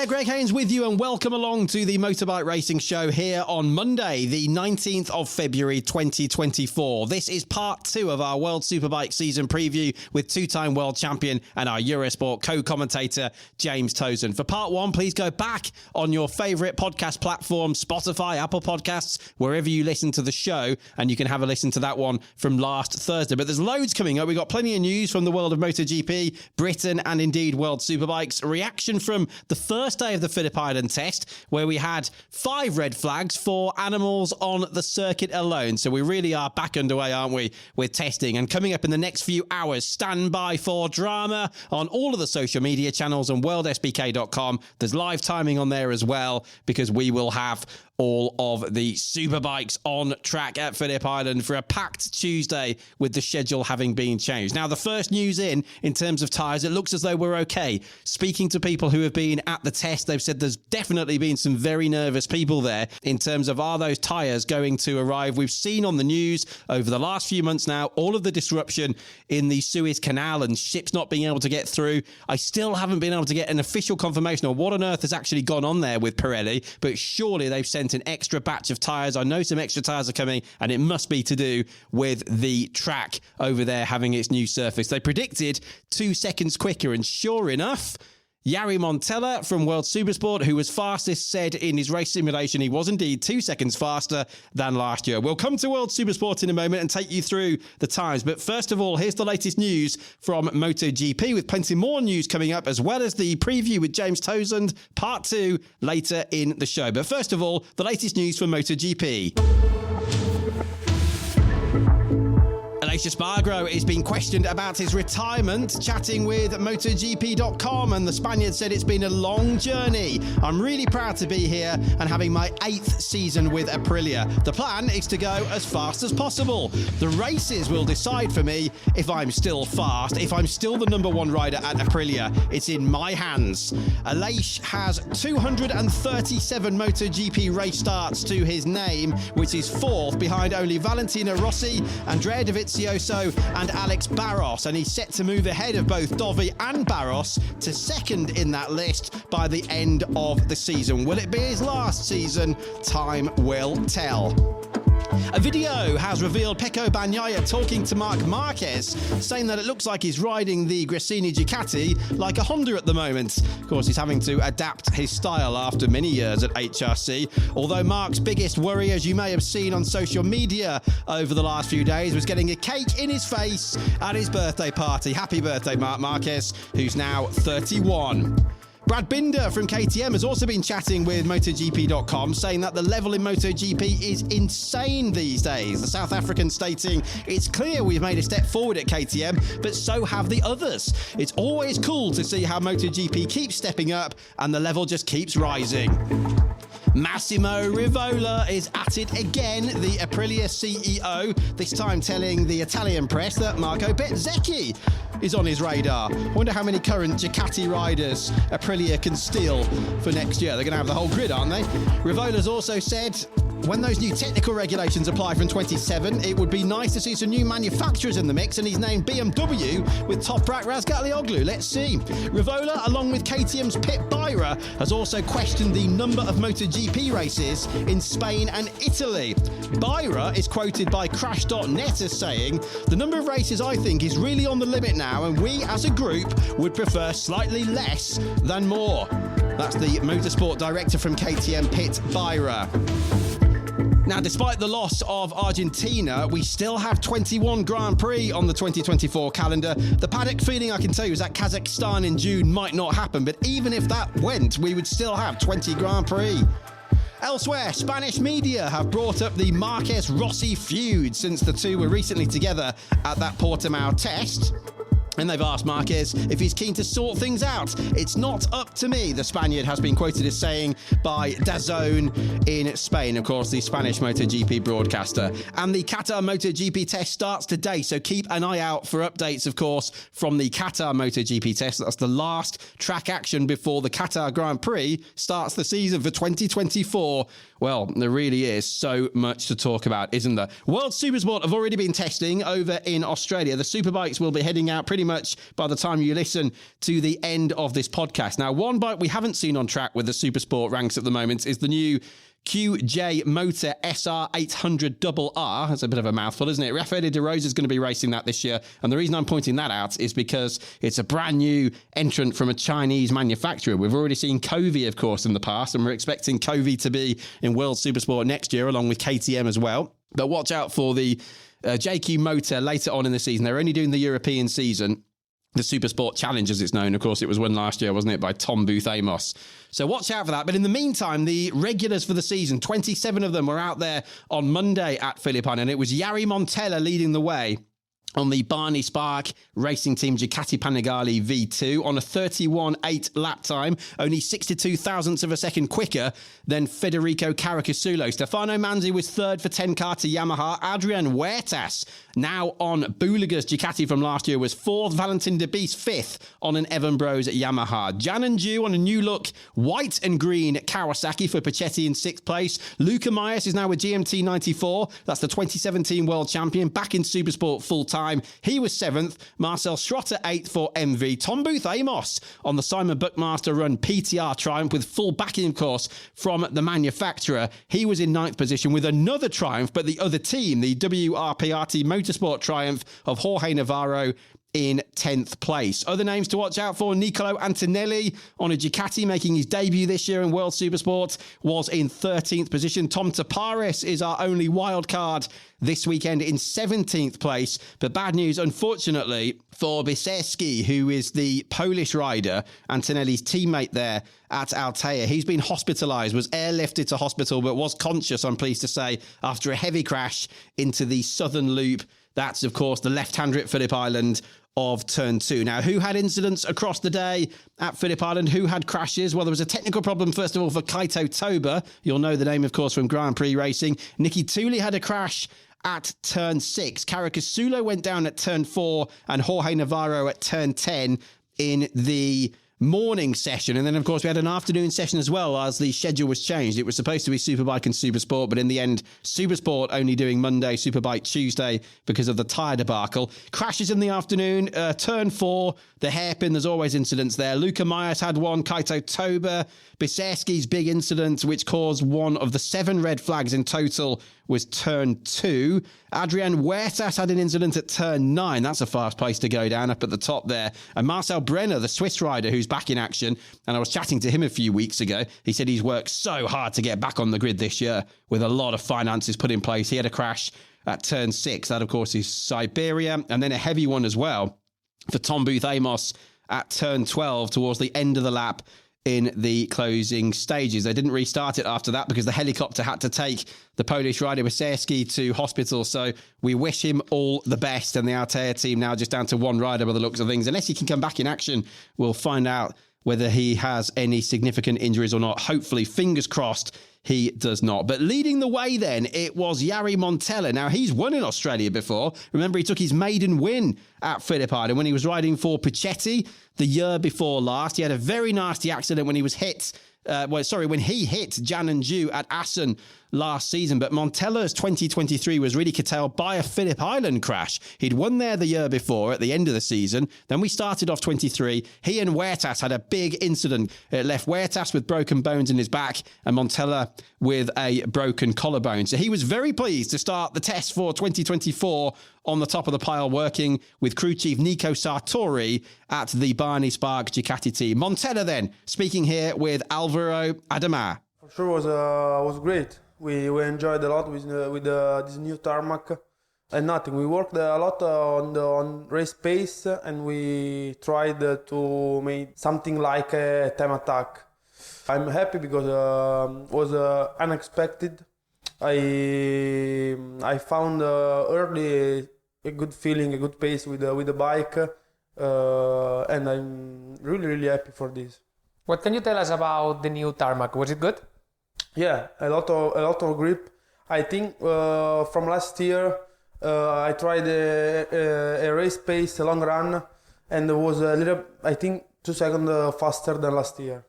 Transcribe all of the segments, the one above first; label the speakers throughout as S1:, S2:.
S1: there, Greg Haines with you, and welcome along to the Motorbike Racing Show here on Monday, the 19th of February 2024. This is part 2 of our World Superbike Season Preview with two-time world champion and our Eurosport co-commentator, James Toseland. For part 1, please go back on your favourite podcast platform, Spotify, Apple Podcasts, wherever you listen to the show, and you can have a listen to that one from last Thursday. But there's loads coming up. We've got plenty of news from the world of MotoGP, Britain, and indeed World Superbikes. Reaction from the first day of the Phillip Island test, where we had 5 red flags for animals on the circuit alone. So we really are back underway, aren't we, with testing. And coming up in the next few hours, stand by for drama on all of the social media channels and WorldSBK.com. There's live timing on there as well, because we will have all of the superbikes on track at Phillip Island for a packed Tuesday, with the schedule having been changed. Now, the first news in terms of tyres, it looks as though we're okay. Speaking to people who have been at the test, they've said there's definitely been some very nervous people there in terms of, are those tyres going to arrive? We've seen on the news over the last few months now all of the disruption in the Suez Canal and ships not being able to get through. I still haven't been able to get an official confirmation of what on earth has actually gone on there with Pirelli, but surely they've sent an extra batch of tyres. I know some extra tyres are coming, and it must be to do with the track over there having its new surface. They predicted 2 seconds quicker, and sure enough, Jari Montella from World Supersport, who was fastest, said in his race simulation he was indeed 2 seconds faster than last year. We'll come to World Supersport in a moment and take you through the times. But first of all, here's the latest news from MotoGP, with plenty more news coming up, as well as the preview with James Toseland, part 2, later in the show. But first of all, the latest news from MotoGP. Aleix Espargaro is being questioned about his retirement, chatting with MotoGP.com, and the Spaniard said it's been a long journey. I'm really proud to be here and having my 8th season with Aprilia. The plan is to go as fast as possible. The races will decide for me if I'm still fast, if I'm still the number 1 rider at Aprilia. It's in my hands. Aleix has 237 MotoGP race starts to his name, which is 4th behind only Valentino Rossi, Andrea Dovizioso and Alex Barros, and he's set to move ahead of both Dovi and Barros to 2nd in that list by the end of the season. Will it be his last season? Time will tell. A video has revealed Pecco Bagnaia talking to Marc Marquez, saying that it looks like he's riding the Gresini Ducati like a Honda at the moment. Of course, he's having to adapt his style after many years at HRC, although Marc's biggest worry, as you may have seen on social media over the last few days, was getting a cake in his face at his birthday party. Happy birthday, Marc Marquez, who's now 31. Brad Binder from KTM has also been chatting with MotoGP.com, saying that the level in MotoGP is insane these days. The South African stating, it's clear we've made a step forward at KTM, but so have the others. It's always cool to see how MotoGP keeps stepping up and the level just keeps rising. Massimo Rivola is at it again, the Aprilia CEO, this time telling the Italian press that Marco Bezzecchi is on his radar. I wonder how many current Ducati riders Aprilia can steal for next year. They're going to have the whole grid, aren't they? Rivola's also said, when those new technical regulations apply from 27, it would be nice to see some new manufacturers in the mix, and he's named BMW with Toprak Razgatlioglu. Let's see. Rivola, along with KTM's Pit Byra, has also questioned the number of MotoGP races in Spain and Italy. Byra is quoted by Crash.net as saying, the number of races, I think, is really on the limit now, and we as a group would prefer slightly less than more. That's the motorsport director from KTM, Pit Byra. Now, despite the loss of Argentina, we still have 21 Grand Prix on the 2024 calendar. The paddock feeling, I can tell you, is that Kazakhstan in June might not happen, but even if that went, we would still have 20 Grand Prix. Elsewhere, Spanish media have brought up the Marquez-Rossi feud since the two were recently together at that Portimao test. And they've asked Marquez if he's keen to sort things out. It's not up to me, the Spaniard has been quoted as saying by DAZN in Spain, of course, the Spanish MotoGP broadcaster. And the Qatar MotoGP test starts today, so keep an eye out for updates, of course, from the Qatar MotoGP test. That's the last track action before the Qatar Grand Prix starts the season for 2024. Well, there really is so much to talk about, isn't there? World Supersport have already been testing over in Australia. The Superbikes will be heading out pretty much by the time you listen to the end of this podcast. Now, one bike we haven't seen on track with the Supersport ranks at the moment is the new QJ Motor SR800RR. That's a bit of a mouthful, isn't it? Rafael de Rosa is going to be racing that this year. And the reason I'm pointing that out is because it's a brand new entrant from a Chinese manufacturer. We've already seen Covey, of course, in the past, and we're expecting Covey to be in World Supersport next year, along with KTM as well. But watch out for the JQ Motor later on in the season. They're only doing the European season. The Supersport Challenge, as it's known. Of course, it was won last year, wasn't it, by Tom Booth Amos. So watch out for that. But in the meantime, the regulars for the season, 27 of them were out there on Monday at Phillip Island, and it was Jari Montella leading the way on the Barney Spark Racing Team Ducati Panigale V2 on a 31.8 lap time, only 62 thousandths of a second quicker than Federico Caricasulo. Stefano Manzi was third for 10 to Yamaha. Adrian Huertas, now on Buliga's Ducati from last year, was fourth. Valentin de Beest fifth on an Evan Bros at Yamaha. Jan and Ju on a new look white and green Kawasaki for Pacetti in sixth place. Luca Myers is now with GMT 94. That's the 2017 world champion, back in Supersport full time. He was seventh. Marcel Schrotter eighth for MV. Tom Booth Amos on the Simon Buckmaster run PTR triumph with full backing, of course, from the manufacturer. He was in ninth position with another triumph, but the other team, the WRPRT Motorsport triumph of Jorge Navarro, in 10th place. Other names to watch out for: Nicolo Antonelli on a Ducati making his debut this year in World Supersport was in 13th position. Tom Taparis is our only wild card this weekend in 17th place. But bad news, unfortunately, for Biserski, who is the Polish rider, Antonelli's teammate there at Altea. He's been hospitalised, was airlifted to hospital, but was conscious, I'm pleased to say, after a heavy crash into the southern loop. That's, of course, the left-hander at Phillip Island of Turn 2. Now, who had incidents across the day at Phillip Island? Who had crashes? Well, there was a technical problem, first of all, for Kaito Toba. You'll know the name, of course, from Grand Prix racing. Nicky Tooley had a crash at Turn 6. Caricasulo went down at Turn 4 and Jorge Navarro at Turn 10 in the morning session. And then, of course, we had an afternoon session as well as the schedule was changed. It was supposed to be Superbike and Supersport, but in the end, Supersport only doing Monday, Superbike Tuesday because of the tyre debacle. Crashes in the afternoon, Turn 4, the hairpin, there's always incidents there. Luca Myers had one, Kaito Toba. Biserski's big incident, which caused one of the 7 red flags in total, was Turn 2. Adrian Huertas had an incident at Turn 9. That's a fast place to go down, up at the top there. And Marcel Brenner, the Swiss rider, who's back in action, and I was chatting to him a few weeks ago. He said he's worked so hard to get back on the grid this year with a lot of finances put in place. He had a crash at Turn 6. That, of course, is Siberia. And then a heavy one as well for Tom Booth Amos at Turn 12 towards the end of the lap in the closing stages. They didn't restart it after that because the helicopter had to take the Polish rider Biserski to hospital. So we wish him all the best. And the Altea team now just down to one rider by the looks of things. Unless he can come back in action, we'll find out whether he has any significant injuries or not. Hopefully, fingers crossed, he does not. But leading the way then, it was Jari Montella. Now, he's won in Australia before. Remember, he took his maiden win at Phillip Island when he was riding for Pacetti the year before last. He had a very nasty accident when he was hit. When he hit Jan and Ju at Assen last season. But Montella's 2023 was really curtailed by a Phillip Island crash. He'd won there the year before at the end of the season. Then we started off 23. He and Huertas had a big incident. It left Huertas with broken bones in his back and Montella with a broken collarbone. So he was very pleased to start the test for 2024 on the top of the pile, working with crew chief Nico Sartori at the Barney Spark Ducati team. Montella then, speaking here with Alvaro Adama.
S2: For sure was great. We enjoyed a lot with this new tarmac and nothing. We worked a lot on race pace and we tried to make something like a time attack. I'm happy because it was unexpected. I found early a good feeling, a good pace with the bike, and I'm really happy for this.
S3: What can you tell us about the new tarmac? Was it good?
S2: Yeah, a lot of grip. I think from last year I tried a race pace, a long run, and it was a little, I think, 2 seconds faster than last year.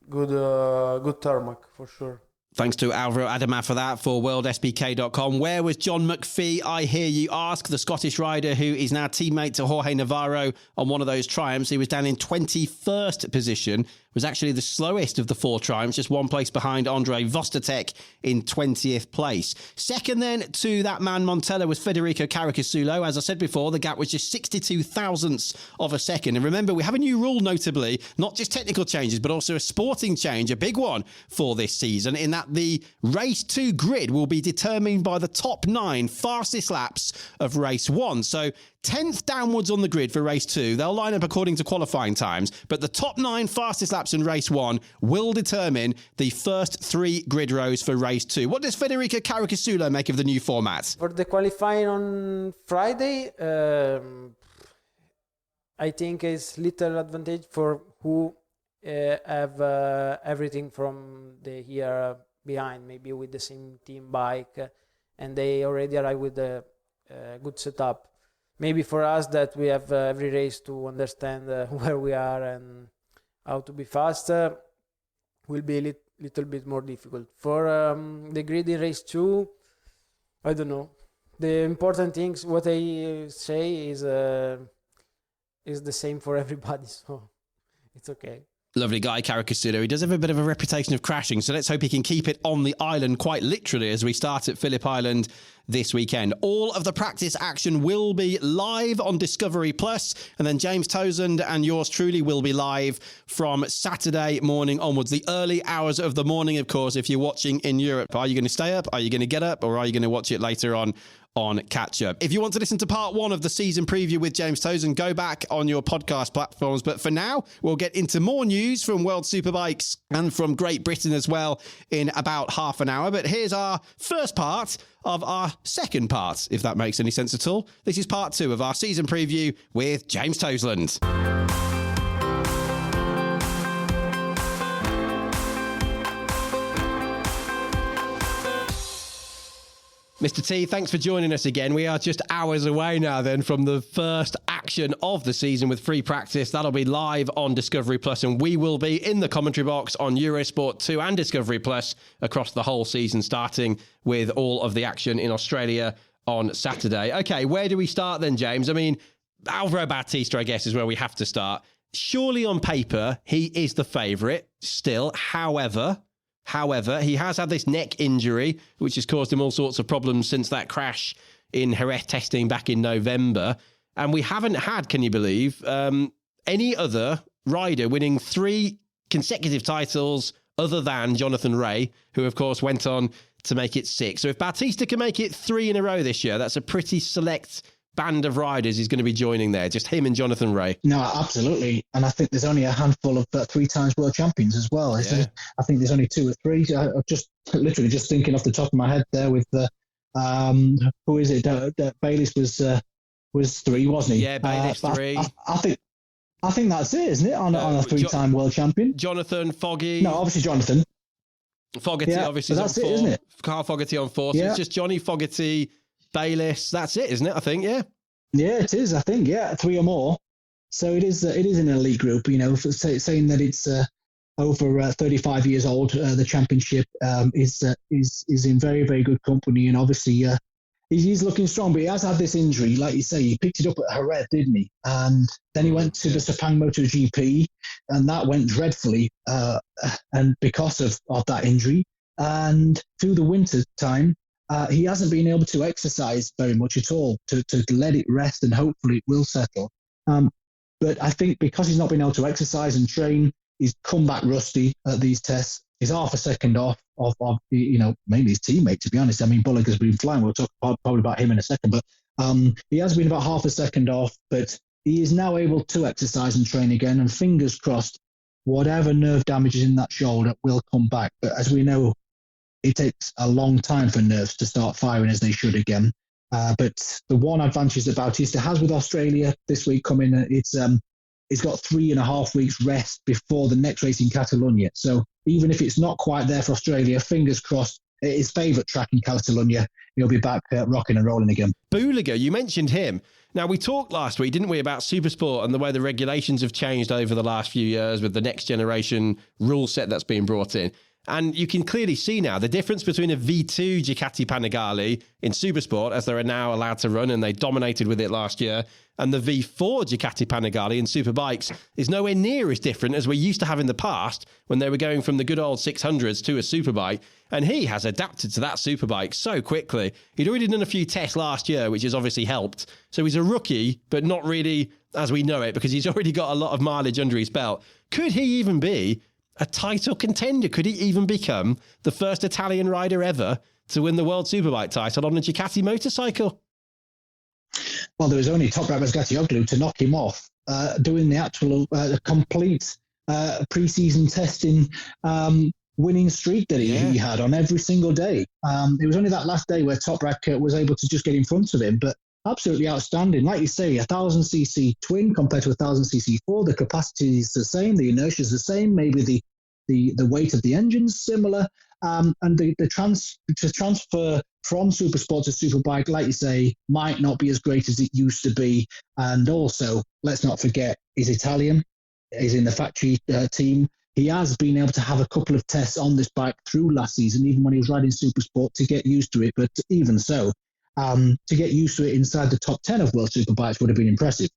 S2: Good tarmac for sure.
S1: Thanks to Alvaro Adama for that, for WorldSBK.com. Where was John McPhee, I hear you ask? The Scottish rider who is now teammate to Jorge Navarro on one of those triumphs. He was down in 21st position, was actually the slowest of the 4 triumphs, just 1 place behind Andre Vostatek in 20th place. Second then to that man Montella was Federico Caricasulo. As I said before, the gap was just 62 thousandths of a second. And remember, we have a new rule, notably, not just technical changes, but also a sporting change, a big one for this season, in that the race 2 grid will be determined by the top 9 fastest laps of race 1. So 10th downwards on the grid for race 2. They'll line up according to qualifying times, but the top 9 fastest laps in race 1 will determine the first 3 grid rows for race 2. What does Federico Caricasulo make of the new format?
S4: For the qualifying on Friday, I think it's little advantage for who have everything from the year behind, maybe with the same team bike, and they already arrive with a good setup. Maybe for us that we have every race to understand where we are and how to be faster will be a little bit more difficult. For the grid in race 2, I don't know. The important things, what I say is the same for everybody, so it's okay.
S1: Lovely guy, Caricasulo. He does have a bit of a reputation of crashing, so let's hope he can keep it on the island quite literally as we start at Phillip Island this weekend. All of the practice action will be live on Discovery Plus, and then James Toseland and yours truly will be live from Saturday morning onwards. The early hours of the morning, of course, if you're watching in Europe. Are you going to stay up? Are you going to get up? Or are you going to watch it later on catch up? If you want to listen to part 1 of the season preview with James Toseland, go back on your podcast platforms. But for now, we'll get into more news from World Superbikes and from Great Britain as well in about half an hour. But here's our first part of our second part, if that makes any sense at all. This is part 2 of our season preview with James Toseland. Mr. T, thanks for joining us again. We are just hours away now then from the first action of the season with free practice. That'll be live on Discovery Plus, and we will be in the commentary box on Eurosport 2 and Discovery Plus across the whole season, starting with all of the action in Australia on Saturday. Okay, where do we start then, James? I mean, Alvaro Bautista, I guess, is where we have to start. Surely on paper, he is the favourite still. However, he has had this neck injury, which has caused him all sorts of problems since that crash in Jerez testing back in November. And we haven't had, can you believe, any other rider winning 3 consecutive titles other than Jonathan Rea, who, of course, went on to make it 6. So if Bautista can make it 3 in a row this year, that's a pretty select band of riders he's going to be joining there, just him and Jonathan Rea.
S5: No, absolutely. And I think there's only a handful of 3 times world champions as well.
S1: Yeah.
S5: I think there's only 2 or 3. I'm just thinking off the top of my head there with who is it? Bayliss was 3, wasn't he?
S1: Yeah, Bayliss 3.
S5: I think that's it, isn't it? On a 3-time world champion.
S1: Jonathan, Foggy.
S5: No, obviously Jonathan.
S1: Fogarty, obviously,
S5: that's
S1: on 4.
S5: It, isn't it?
S1: Carl Fogarty on 4. So it's just Johnny Fogarty, Bayliss. That's it, isn't it? I think, yeah.
S5: Yeah, it is. I think, 3 or more. So it is an elite group. You know, saying that it's over 35 years old. The championship is in very, very good company, and obviously he's looking strong. But he has had this injury, like you say. He picked it up at Jerez, didn't he? And then he went to the Sepang MotoGP, and that went dreadfully. And because of that injury, and through the winter time. He hasn't been able to exercise very much at all to let it rest, and hopefully it will settle. But I think because he's not been able to exercise and train, he's come back rusty at these tests. He's half a second off of maybe his teammate, to be honest. I mean, Bullock has been flying. We'll talk probably about him in a second. But he has been about half a second off, but he is now able to exercise and train again. And fingers crossed, whatever nerve damage is in that shoulder will come back. But as we know, it takes a long time for nerves to start firing as they should again. But the one advantage that Bautista has with Australia this week coming, he's got 3.5 weeks rest before the next race in Catalonia. So even if it's not quite there for Australia, fingers crossed, his favourite track in Catalonia, he'll be back rocking and rolling again.
S1: Booliger, you mentioned him. Now, we talked last week, didn't we, about Supersport and the way the regulations have changed over the last few years with the next generation rule set that's been brought in. And you can clearly see now the difference between a V2 Ducati Panigale in Supersport, as they are now allowed to run and they dominated with it last year, and the V4 Ducati Panigale in Superbikes is nowhere near as different as we used to have in the past when they were going from the good old 600s to a Superbike. And he has adapted to that Superbike so quickly. He'd already done a few tests last year, which has obviously helped. So he's a rookie, but not really as we know it, because he's already got a lot of mileage under his belt. Could he even be a title contender? Could he even become the first Italian rider ever to win the World Superbike title on a Ducati motorcycle?
S5: Well, there was only Toprak Razgatlioglu to knock him off, doing the actual complete pre-season testing winning streak that he had on every single day. It was only that last day where Toprak was able to just get in front of him, but absolutely outstanding. Like you say, 1,000cc twin compared to 1,000cc4. The capacity is the same, the inertia is the same, maybe the weight of the engine's similar, and the transfer from Supersport to Superbike, like you say, might not be as great as it used to be. And also, let's not forget, he's Italian. He's in the factory team. He has been able to have a couple of tests on this bike through last season, even when he was riding Supersport, to get used to it. But even so, to get used to it inside the top 10 of World Superbikes would have been impressive.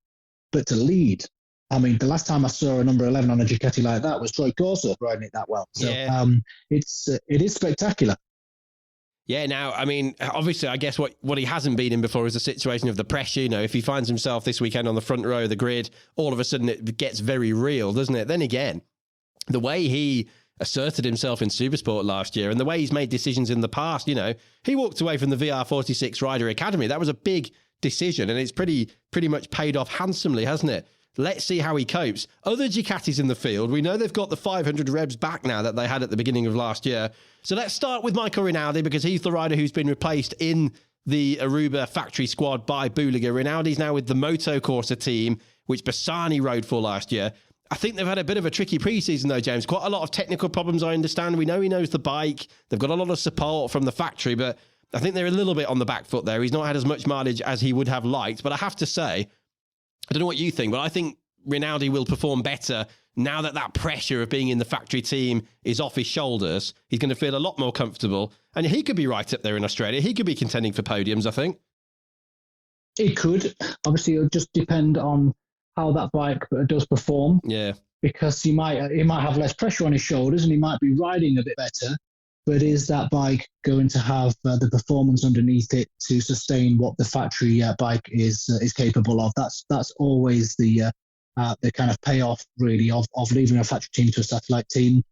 S5: But to lead, I mean, the last time I saw a number 11 on a Ducati like that was Troy Corso riding it that well. So it is spectacular.
S1: Yeah, now, I mean, obviously, I guess what he hasn't been in before is the situation of the pressure. You know, if he finds himself this weekend on the front row of the grid, all of a sudden it gets very real, doesn't it? Then again, the way he asserted himself in Supersport last year and the way he's made decisions in the past, you know, he walked away from the VR46 Rider Academy. That was a big decision, and it's pretty much paid off handsomely, hasn't it? Let's see how he copes. Other Ducatis in the field, we know they've got the 500 revs back now that they had at the beginning of last year. So let's start with Michael Rinaldi, because he's the rider who's been replaced in the Aruba factory squad by Buliga. Rinaldi's now with the Moto Corsa team, which Bassani rode for last year. I think they've had a bit of a tricky pre-season though, James. Quite a lot of technical problems, I understand. We know he knows the bike. They've got a lot of support from the factory, but I think they're a little bit on the back foot there. He's not had as much mileage as he would have liked. But I have to say, I don't know what you think, but I think Rinaldi will perform better now that pressure of being in the factory team is off his shoulders. He's going to feel a lot more comfortable. And he could be right up there in Australia. He could be contending for podiums, I think.
S5: It could. Obviously, it'll just depend on how that bike does perform.
S1: Yeah.
S5: Because he might have less pressure on his shoulders and he might be riding a bit better. But is that bike going to have the performance underneath it to sustain what the factory bike is capable of? That's always the kind of payoff, really, of leaving a factory team to a satellite team.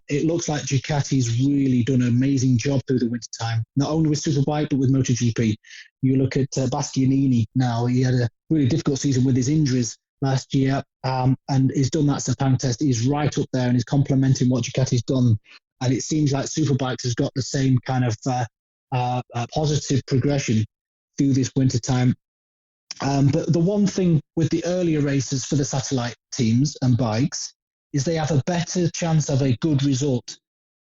S5: It looks like Ducati's really done an amazing job through the winter time, not only with Superbike, but with MotoGP. You look at Bastianini now. He had a really difficult season with his injuries last year, and he's done that Sepang test. He's right up there and he's complementing what Ducati's done. And it seems like Superbikes has got the same kind of positive progression through this winter time. But the one thing with the earlier races for the satellite teams and bikes is they have a better chance of a good result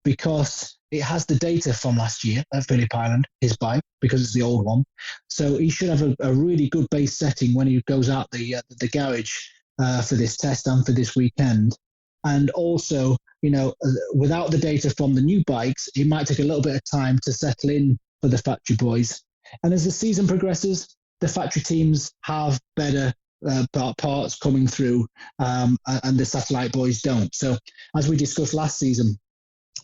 S5: because it has the data from last year at Phillip Island, his bike, because it's the old one. So he should have a really good base setting when he goes out the garage for this test and for this weekend. And also, you know, without the data from the new bikes, it might take a little bit of time to settle in for the factory boys. And as the season progresses, the factory teams have better parts coming through, and the satellite boys don't. So as we discussed last season,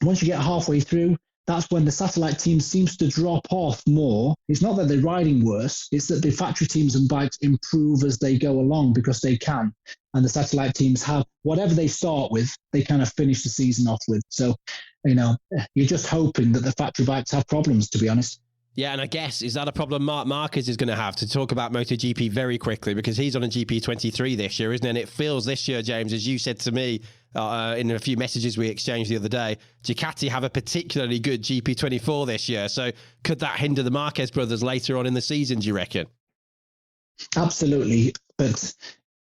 S5: once you get halfway through, that's when the satellite team seems to drop off more. It's not that they're riding worse, it's that the factory teams and bikes improve as they go along because they can. And the satellite teams have whatever they start with, they kind of finish the season off with. So, you know, you're just hoping that the factory bikes have problems, to be honest.
S1: Yeah, and I guess, is that a problem Marc Marquez is going to have? To talk about MotoGP very quickly, because he's on a GP23 this year, isn't it? And it feels this year, James, as you said to me in a few messages we exchanged the other day, Ducati have a particularly good GP24 this year. So could that hinder the Marquez brothers later on in the season, do you reckon?
S5: Absolutely. But,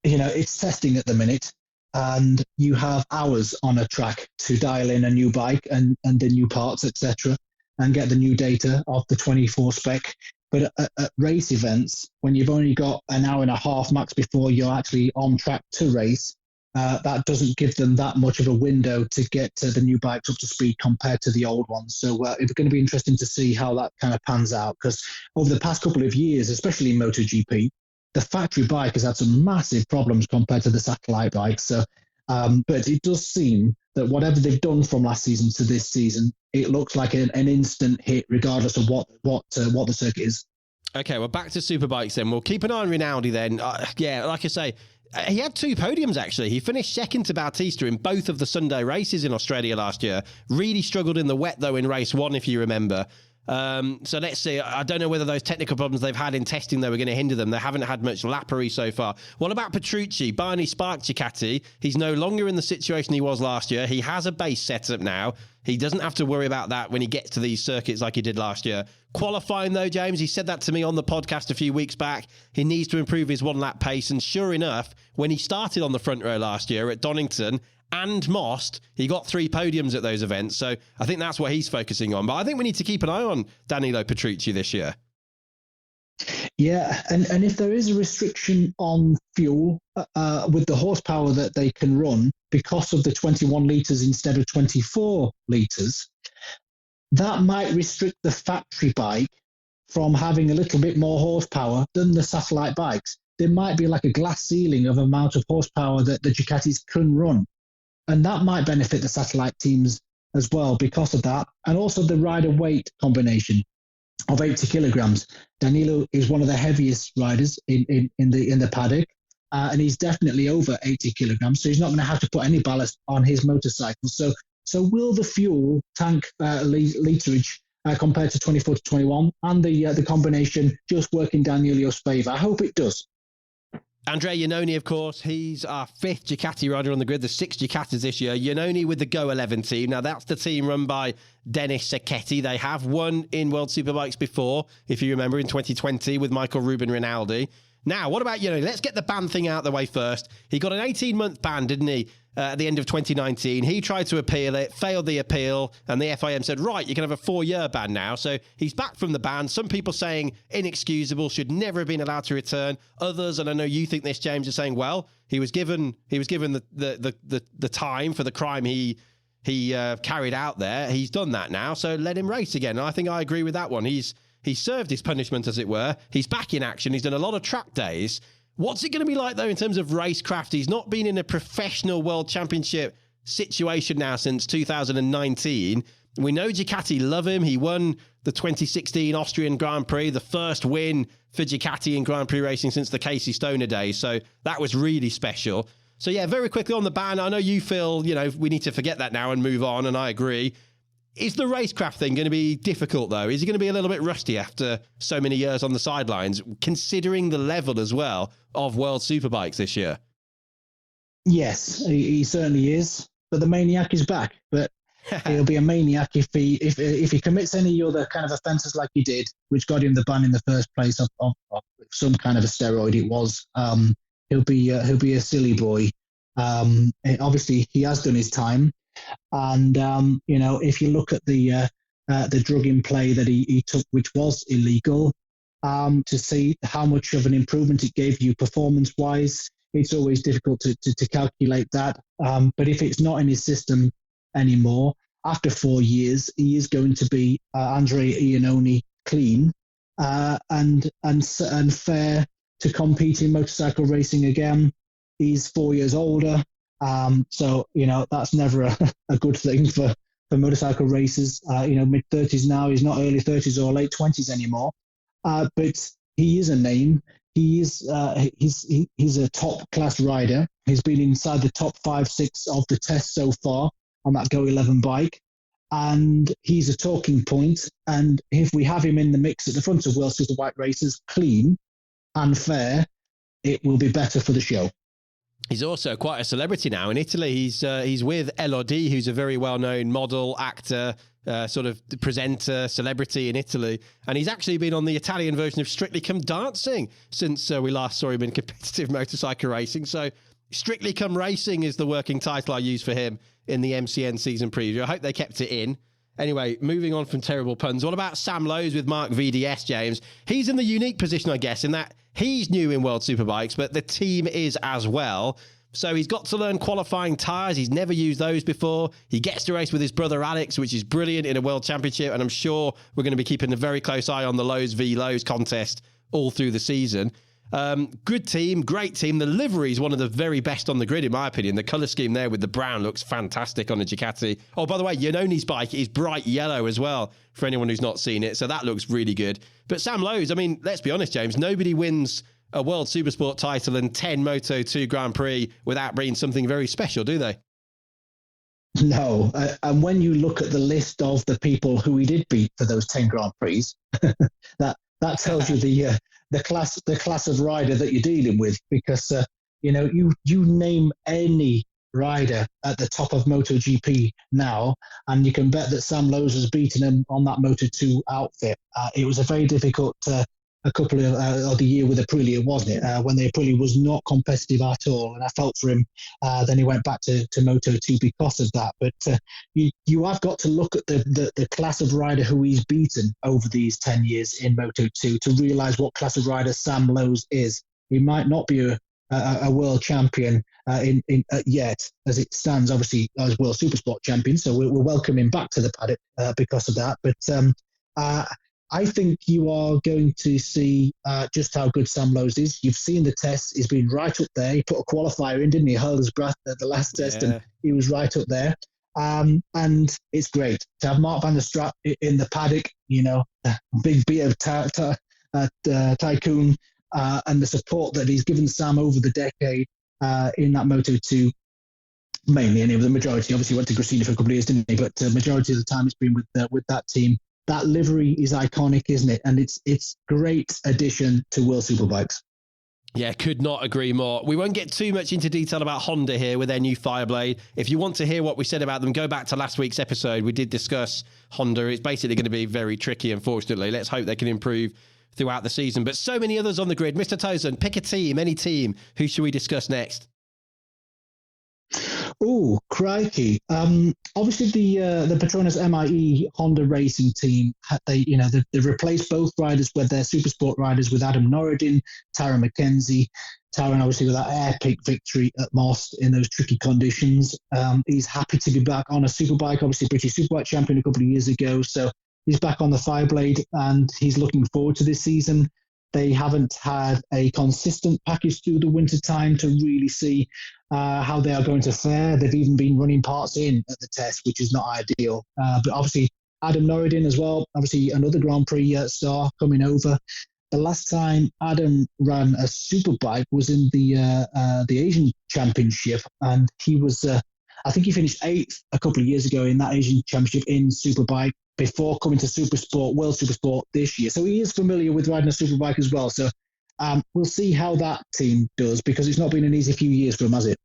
S5: you know, it's testing at the minute. And you have hours on a track to dial in a new bike and the new parts, etc., and get the new data of the 24 spec. But at race events, when you've only got an hour and a half max before you're actually on track to race, that doesn't give them that much of a window to get the new bikes up to speed compared to the old ones. So it's going to be interesting to see how that kind of pans out, because over the past couple of years, especially in MotoGP, the factory bike has had some massive problems compared to the satellite bikes. So, but it does seem that whatever they've done from last season to this season, it looks like an instant hit, regardless of what the circuit is.
S1: Okay, well, back to Superbikes then. We'll keep an eye on Rinaldi then. Yeah, like I say, he had 2 podiums, actually. He finished second to Bautista in both of the Sunday races in Australia last year. Really struggled in the wet, though, in race 1, if you remember. So let's see. I don't know whether those technical problems they've had in testing, though, are going to hinder them. They haven't had much lappery so far. What about Petrucci? Barney Spark Ducati. He's no longer in the situation he was last year. He has a base setup now. He doesn't have to worry about that when he gets to these circuits like he did last year. Qualifying, though, James, he said that to me on the podcast a few weeks back. He needs to improve his one-lap pace. And sure enough, when he started on the front row last year at Donington and Most, he got 3 podiums at those events. So I think that's what he's focusing on. But I think we need to keep an eye on Danilo Petrucci this year.
S5: Yeah, and if there is a restriction on fuel with the horsepower that they can run because of the 21 litres instead of 24 litres, that might restrict the factory bike from having a little bit more horsepower than the satellite bikes. There might be like a glass ceiling of amount of horsepower that the Ducatis can run. And that might benefit the satellite teams as well because of that. And also the rider weight combination of 80 kilograms. Danilo is one of the heaviest riders in the paddock, and he's definitely over 80 kilograms. So he's not going to have to put any ballast on his motorcycle. So will the fuel tank literage compared to 24 to 21 and the combination just work in Danilo's favour? I hope it does.
S1: Andrea Iannone, of course, he's our 5th Ducati rider on the grid, the 6 Ducatis this year. Iannone with the Go 11 team. Now, that's the team run by Dennis Sacchetti. They have won in World Superbikes before, if you remember, in 2020 with Michael Ruben Rinaldi. Now, what about Iannone? Let's get the ban thing out of the way first. He got an 18-month ban, didn't he, at the end of 2019. He tried to appeal it, failed the appeal, and the FIM said, right, you can have a 4-year ban now. So he's back from the ban. Some people saying inexcusable, should never have been allowed to return. Others, and I know you think this, James, are saying, well, he was given the time for the crime he carried out there. He's done that now, so let him race again. And I think I agree with that one. He's served his punishment, as it were. He's back in action. He's done a lot of track days. What's it going to be like, though, in terms of racecraft? He's not been in a professional world championship situation now since 2019. We know Ducati love him. He won the 2016 Austrian Grand Prix, the first win for Ducati in Grand Prix racing since the Casey Stoner days. So that was really special. So, yeah, very quickly on the ban, I know you feel, we need to forget that now and move on, and I agree. Is the racecraft thing going to be difficult, though? Is he going to be a little bit rusty after so many years on the sidelines, considering the level as well of World Superbikes this year?
S5: Yes, he certainly is. But the maniac is back. But he'll be a maniac if he commits any other kind of offences like he did, which got him the ban in the first place of some kind of a steroid. It was. He'll be a silly boy. Obviously, he has done his time. And, if you look at the drug in play that he took, which was illegal, to see how much of an improvement it gave you performance-wise, it's always difficult to calculate that. But if it's not in his system anymore, after 4 years, he is going to be Andrea Iannone clean and fair to compete in motorcycle racing again. He's 4 years older. So, that's never a good thing for motorcycle racers. Mid-30s now, he's not early 30s or late 20s anymore. But he is a name. He's a top-class rider. He's been inside the top 5-6 of the test so far on that Go 11 bike. And he's a talking point. And if we have him in the mix at the front of World Superbike races, clean and fair, it will be better for the show.
S1: He's also quite a celebrity now in Italy. He's with Elodie, who's a very well-known model, actor, sort of presenter, celebrity in Italy. And he's actually been on the Italian version of Strictly Come Dancing since we last saw him in competitive motorcycle racing. So Strictly Come Racing is the working title I use for him in the MCN season preview. I hope they kept it in. Anyway, moving on from terrible puns. What about Sam Lowes with Mark VDS, James? He's in the unique position, I guess, in that he's new in World Superbikes, but the team is as well. So he's got to learn qualifying tyres. He's never used those before. He gets to race with his brother Alex, which is brilliant in a World Championship. And I'm sure we're going to be keeping a very close eye on the Lowe's v Lowe's contest all through the season. Good team, great team. The livery is one of the very best on the grid, in my opinion. The colour scheme there with the brown looks fantastic on a Ducati. Oh, by the way, Iannoni's bike is bright yellow as well, for anyone who's not seen it. So that looks really good. But Sam Lowe's, I mean, let's be honest, James, nobody wins a World Supersport title and 10 Moto2 Grand Prix without being something very special, do they?
S5: No. And when you look at the list of the people who he did beat for those 10 Grand Prix, that tells you the class of rider that you're dealing with, because you name any rider at the top of MotoGP now, and you can bet that Sam Lowe's has beaten him on that Moto2 outfit. It was a very difficult a couple of the year with Aprilia, wasn't it? When the Aprilia was not competitive at all, and I felt for him. Then he went back to Moto2 because of that. But you have got to look at the class of rider who he's beaten over these 10 years in Moto2 to realise what class of rider Sam Lowe's is. He might not be a world champion yet, as it stands, obviously, as World Supersport champion. So we'll welcome him back to the paddock because of that. But I think you are going to see just how good Sam Lowe's is. You've seen the tests. He's been right up there. He put a qualifier in, didn't he? Held his breath at the last test, and he was right up there. And it's great to have Mark van der Straat in the paddock, big beer tycoon, and the support that he's given Sam over the decade in that Moto2. Mainly, and the majority obviously went to Gresini for a couple of years, didn't he? But majority of the time it's been with that team. That livery is iconic, isn't it? And it's great addition to World Superbikes.
S1: Yeah, could not agree more. We won't get too much into detail about Honda here with their new Fireblade. If you want to hear what we said about them, go back to last week's episode. We did discuss Honda. It's basically going to be very tricky, unfortunately. Let's hope they can improve throughout the season. But so many others on the grid. Mr. Toseland, pick a team, any team. Who should we discuss next?
S5: Oh, crikey. Obviously the Petronas MIE Honda racing team, they've replaced both riders with their Supersport riders with Adam Norridin, Tyrone McKenzie. Tyrone obviously with that epic victory at Most in those tricky conditions. He's happy to be back on a Superbike, obviously British Superbike champion a couple of years ago. So he's back on the Fireblade and he's looking forward to this season. They haven't had a consistent package through the winter time to really see how they are going to fare. They've even been running parts in at the test, which is not ideal. But obviously, Adam Norridin as well, obviously another Grand Prix star coming over. The last time Adam ran a Superbike was in the Asian Championship, and he was, I think he finished 8th a couple of years ago in that Asian Championship in Superbike, before coming to Supersport, World Supersport this year. So he is familiar with riding a Superbike as well. So we'll see how that team does, because it's not been an easy few years for him, has it?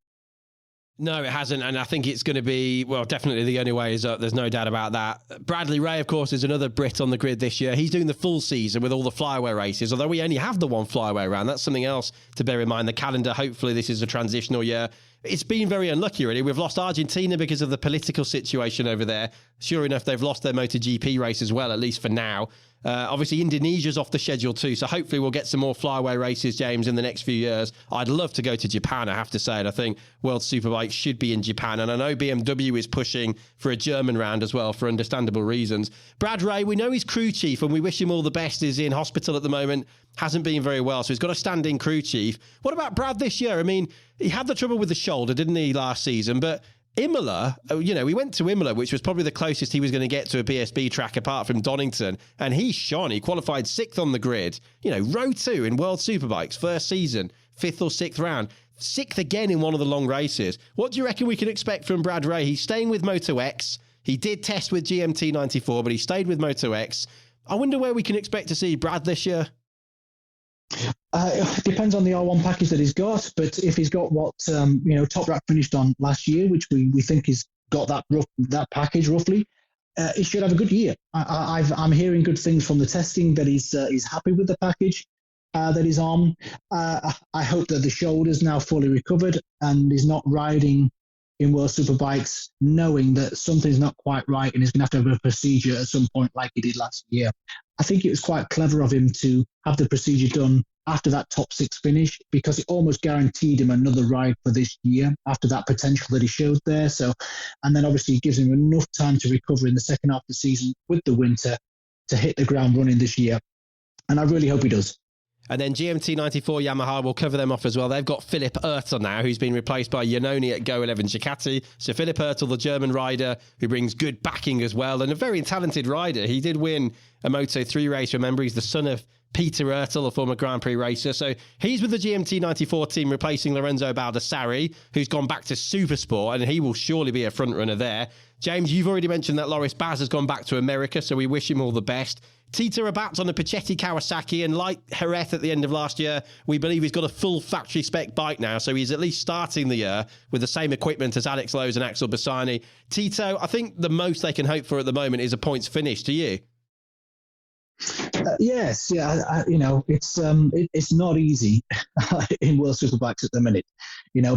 S1: No, it hasn't. And I think it's going to be, well, definitely the only way is up. There's no doubt about that. Bradley Ray, of course, is another Brit on the grid this year. He's doing the full season with all the flyaway races, although we only have the one flyaway round. That's something else to bear in mind. The calendar, hopefully this is a transitional year. It's been very unlucky, really. We've lost Argentina because of the political situation over there. Sure enough, they've lost their MotoGP race as well, at least for now. Obviously, Indonesia's off the schedule too, so hopefully we'll get some more flyaway races, James, in the next few years. I'd love to go to Japan, I have to say, and I think World Superbike should be in Japan, and I know BMW is pushing for a German round as well, for understandable reasons. Brad Ray, we know he's crew chief, and we wish him all the best. He's in hospital at the moment, hasn't been very well, so he's got a standing crew chief. What about Brad this year? I mean, he had the trouble with the shoulder, didn't he, last season, but Imola, we went to Imola, which was probably the closest he was going to get to a BSB track apart from Donington, and he shone. He qualified 6th on the grid. Row 2 in World Superbikes, first season, 5th or 6th round, 6th again in one of the long races. What do you reckon we can expect from Brad Ray? He's staying with Moto X. He did test with GMT 94, but he stayed with Moto X. I wonder where we can expect to see Brad this year.
S5: It depends on the R1 package that he's got, but if he's got what Top Rack finished on last year, which we think he's got that package roughly, he should have a good year. I'm hearing good things from the testing that he's happy with the package that he's on. I hope that the shoulder's now fully recovered and he's not riding in World Superbikes, knowing that something's not quite right and he's going to have a procedure at some point like he did last year. I think it was quite clever of him to have the procedure done after that top 6 finish, because it almost guaranteed him another ride for this year after that potential that he showed there. So, and then obviously it gives him enough time to recover in the second half of the season with the winter to hit the ground running this year. And I really hope he does.
S1: And then GMT94 Yamaha, will cover them off as well. They've got Phillip Island now, who's been replaced by Iannone at Go 11 Ducati. So Phillip Island, the German rider, who brings good backing as well, and a very talented rider. He did win a Moto3 race. Remember, he's the son of Peter Ertl, a former Grand Prix racer. So he's with the GMT94 team, replacing Lorenzo Baldassarri, who's gone back to Supersport, and he will surely be a front runner there. James, you've already mentioned that Loris Baz has gone back to America, so we wish him all the best. Tito Rabat's on the Pacetti Kawasaki, and like Jerez at the end of last year, we believe he's got a full factory spec bike now, so he's at least starting the year with the same equipment as Alex Lowes and Axel Bassani. Tito, I think the most they can hope for at the moment is a points finish. Do you?
S5: Yes, yeah, it's not easy in World Superbikes at the minute,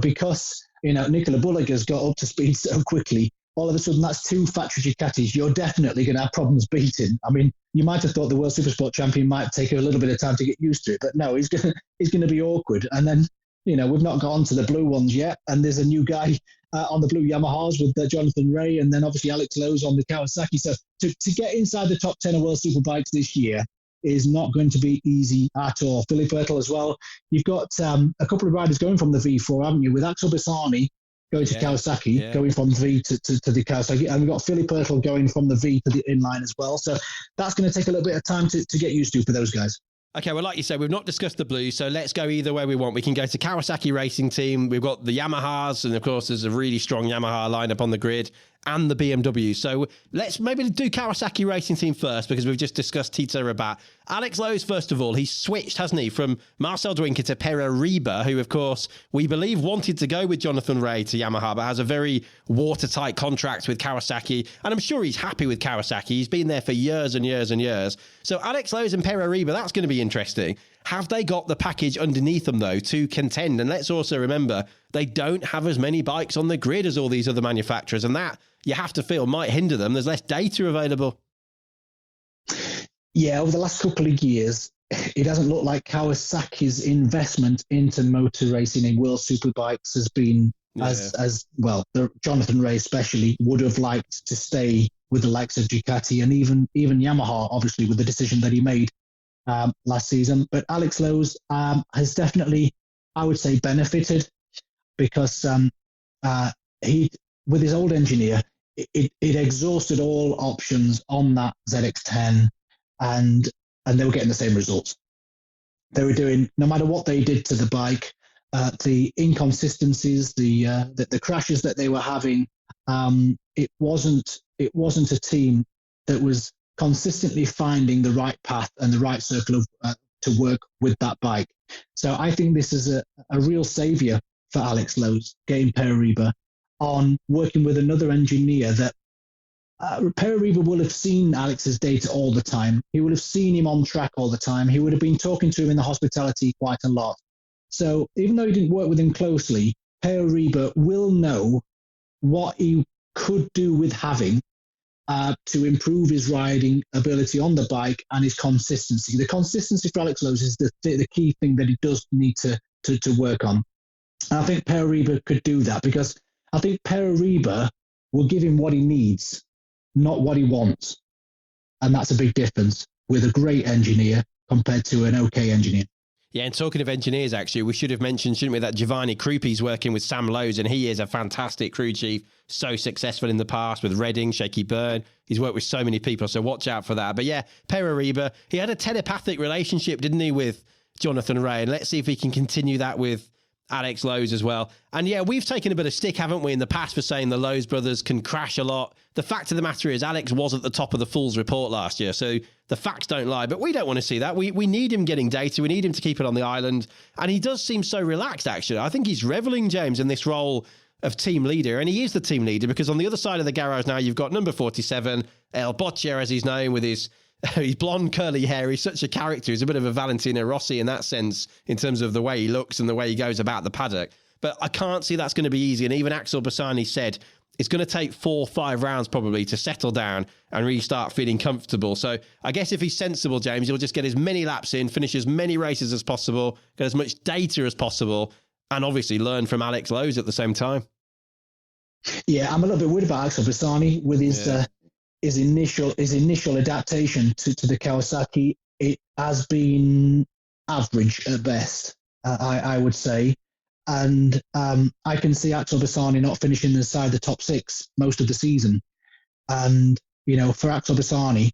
S5: because Nicola Bulliger's got up to speed so quickly. All of a sudden, that's 2 factory Ducatis. You're definitely going to have problems beating. I mean, you might have thought the World Supersport champion might take a little bit of time to get used to it, but no, he's going to be awkward. And then, we've not got onto the blue ones yet, and there's a new guy on the blue Yamahas with Jonathan Ray, and then obviously Alex Lowes on the Kawasaki. So to get inside the top 10 of World Superbikes this year is not going to be easy at all. Phillip Island as well. You've got a couple of riders going from the V4, haven't you, with Axel Bassani going to Kawasaki, going from V to the Kawasaki. And we've got Phillip Island going from the V to the inline as well. So that's going to take a little bit of time to get used to for those guys.
S1: Okay, well, like you said, we've not discussed the blue, so let's go either way we want. We can go to Kawasaki Racing Team. We've got the Yamahas, and of course, there's a really strong Yamaha lineup on the grid, and the BMW. So let's maybe do Kawasaki Racing Team first, because we've just discussed Tito Rabat. Alex Lowes, first of all, he's switched, hasn't he, from Marcel Dwinker to Pere Riba, who, of course, we believe wanted to go with Jonathan Ray to Yamaha, but has a very watertight contract with Kawasaki, and I'm sure he's happy with Kawasaki. He's been there for years and years and years. So Alex Lowes and Pere Riba, that's going to be interesting. Have they got the package underneath them, though, to contend? And let's also remember, they don't have as many bikes on the grid as all these other manufacturers, and that, you have to feel, might hinder them. There's less data available.
S5: Yeah, over the last couple of years, it doesn't look like Kawasaki's investment into motor racing in World Superbikes has been as well. Jonathan Ray especially would have liked to stay with the likes of Ducati and even Yamaha, obviously, with the decision that he made last season. But Alex Lowes has definitely, I would say, benefited because he, with his old engineer, it exhausted all options on that ZX10, and they were getting the same results. They were doing, no matter what they did to the bike, the inconsistencies, the crashes that they were having, it wasn't a team that was consistently finding the right path and the right circle of to work with that bike. So I think this is a real saviour for Alex Lowes, getting Pere Riba on working with another engineer that Pere Riba will have seen Alex's data all the time. He would have seen him on track all the time. He would have been talking to him in the hospitality quite a lot. So even though he didn't work with him closely, Pere Riba will know what he could do with having to improve his riding ability on the bike and his consistency. The consistency for Alex Lowes is the key thing that he does need to work on. And I think Pere Riba could do that, because I think Pere Riba will give him what he needs, not what he wants. And that's a big difference with a great engineer compared to an okay engineer.
S1: Yeah, and talking of engineers, actually, we should have mentioned, shouldn't we, that Giovanni Kruppi's working with Sam Lowes, and he is a fantastic crew chief, so successful in the past with Redding, Shaky Byrne. He's worked with so many people, so watch out for that. But yeah, Pere Riba, he had a telepathic relationship, didn't he, with Jonathan Ray, and let's see if he can continue that with Alex Lowes as well. And yeah, we've taken a bit of stick, haven't we, in the past for saying the Lowes brothers can crash a lot. The fact of the matter is Alex was at the top of the Fools report last year, so the facts don't lie, but we don't want to see that. We need him getting data. We need him to keep it on the island. And he does seem so relaxed, actually. I think he's reveling, James, in this role of team leader, and he is the team leader, because on the other side of the garage now, you've got number 47, El Boccia, as he's known, with his blonde, curly hair. He's such a character. He's a bit of a Valentino Rossi in that sense, in terms of the way he looks and the way he goes about the paddock. but I can't see that's going to be easy. And even Axel Bassani said it's going to take 4 or 5 rounds probably to settle down and really start feeling comfortable. So I guess if he's sensible, James, he'll just get as many laps in, finish as many races as possible, get as much data as possible, and obviously learn from Alex Lowe's at the same time.
S5: Yeah, I'm a little bit worried about Axel Bassani with his initial adaptation to the Kawasaki. It has been average at best, I would say. And I can see Axel Bassani not finishing inside the top 6 most of the season. And, for Axel Bassani,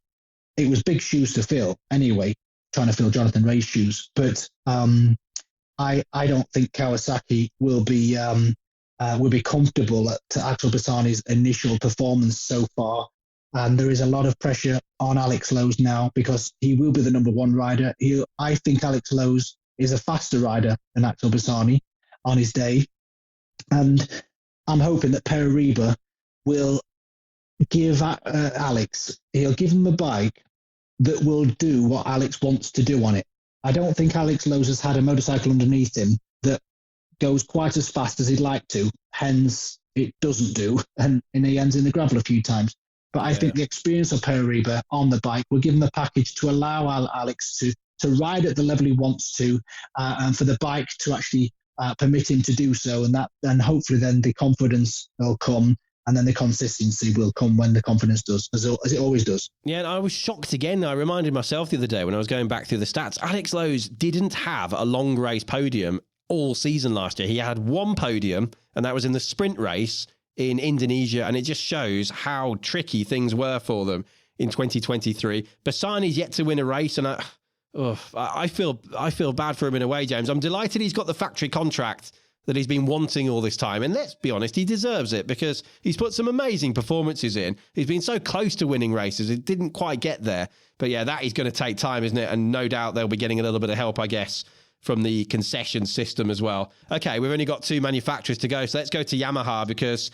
S5: it was big shoes to fill anyway, trying to fill Jonathan Ray's shoes. But I don't think Kawasaki will be comfortable at Axel Bassani's initial performance so far. And there is a lot of pressure on Alex Lowe's now because he will be the number 1 rider. I think Alex Lowe's is a faster rider than Axel Bassani on his day. And I'm hoping that Parariba will give Alex, he'll give him a bike that will do what Alex wants to do on it. I don't think Alex Lowe's has had a motorcycle underneath him that goes quite as fast as he'd like to, hence it doesn't do, and he ends in the gravel a few times. But I think the experience of Parariba on the bike will give him a package to allow Alex to ride at the level he wants to, and for the bike to actually permit him to do so, and hopefully then the confidence will come, and then the consistency will come when the confidence does, as it always does.
S1: Yeah, and I was shocked again. I reminded myself the other day when I was going back through the stats, Alex Lowe's didn't have a long race podium all season last year. He had 1 podium, and that was in the sprint race in Indonesia, and it just shows how tricky things were for them in 2023. Bassani's yet to win a race, and I feel bad for him in a way, James. I'm delighted he's got the factory contract that he's been wanting all this time. And let's be honest, he deserves it because he's put some amazing performances in. He's been so close to winning races. It didn't quite get there. But yeah, that is going to take time, isn't it? And no doubt they'll be getting a little bit of help, I guess, from the concession system as well. Okay, we've only got 2 manufacturers to go. So let's go to Yamaha, because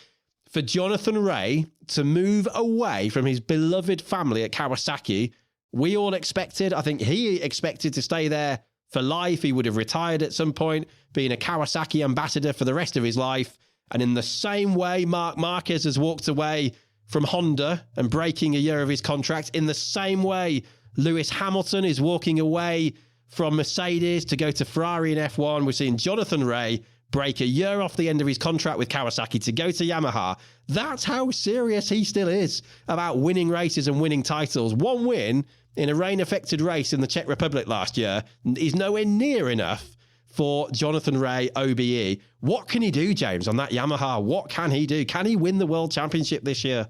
S1: for Jonathan Ray to move away from his beloved family at Kawasaki, we all expected, I think he expected to stay there for life. He would have retired at some point, being a Kawasaki ambassador for the rest of his life. And in the same way Marc Marquez has walked away from Honda and breaking a year of his contract, in the same way Lewis Hamilton is walking away from Mercedes to go to Ferrari in F1. We're seeing Jonathan Ray break a year off the end of his contract with Kawasaki to go to Yamaha. That's how serious he still is about winning races and winning titles. 1 win in a rain-affected race in the Czech Republic last year is nowhere near enough for Jonathan Ray OBE. What can he do, James, on that Yamaha? What can he do? Can he win the World Championship this year?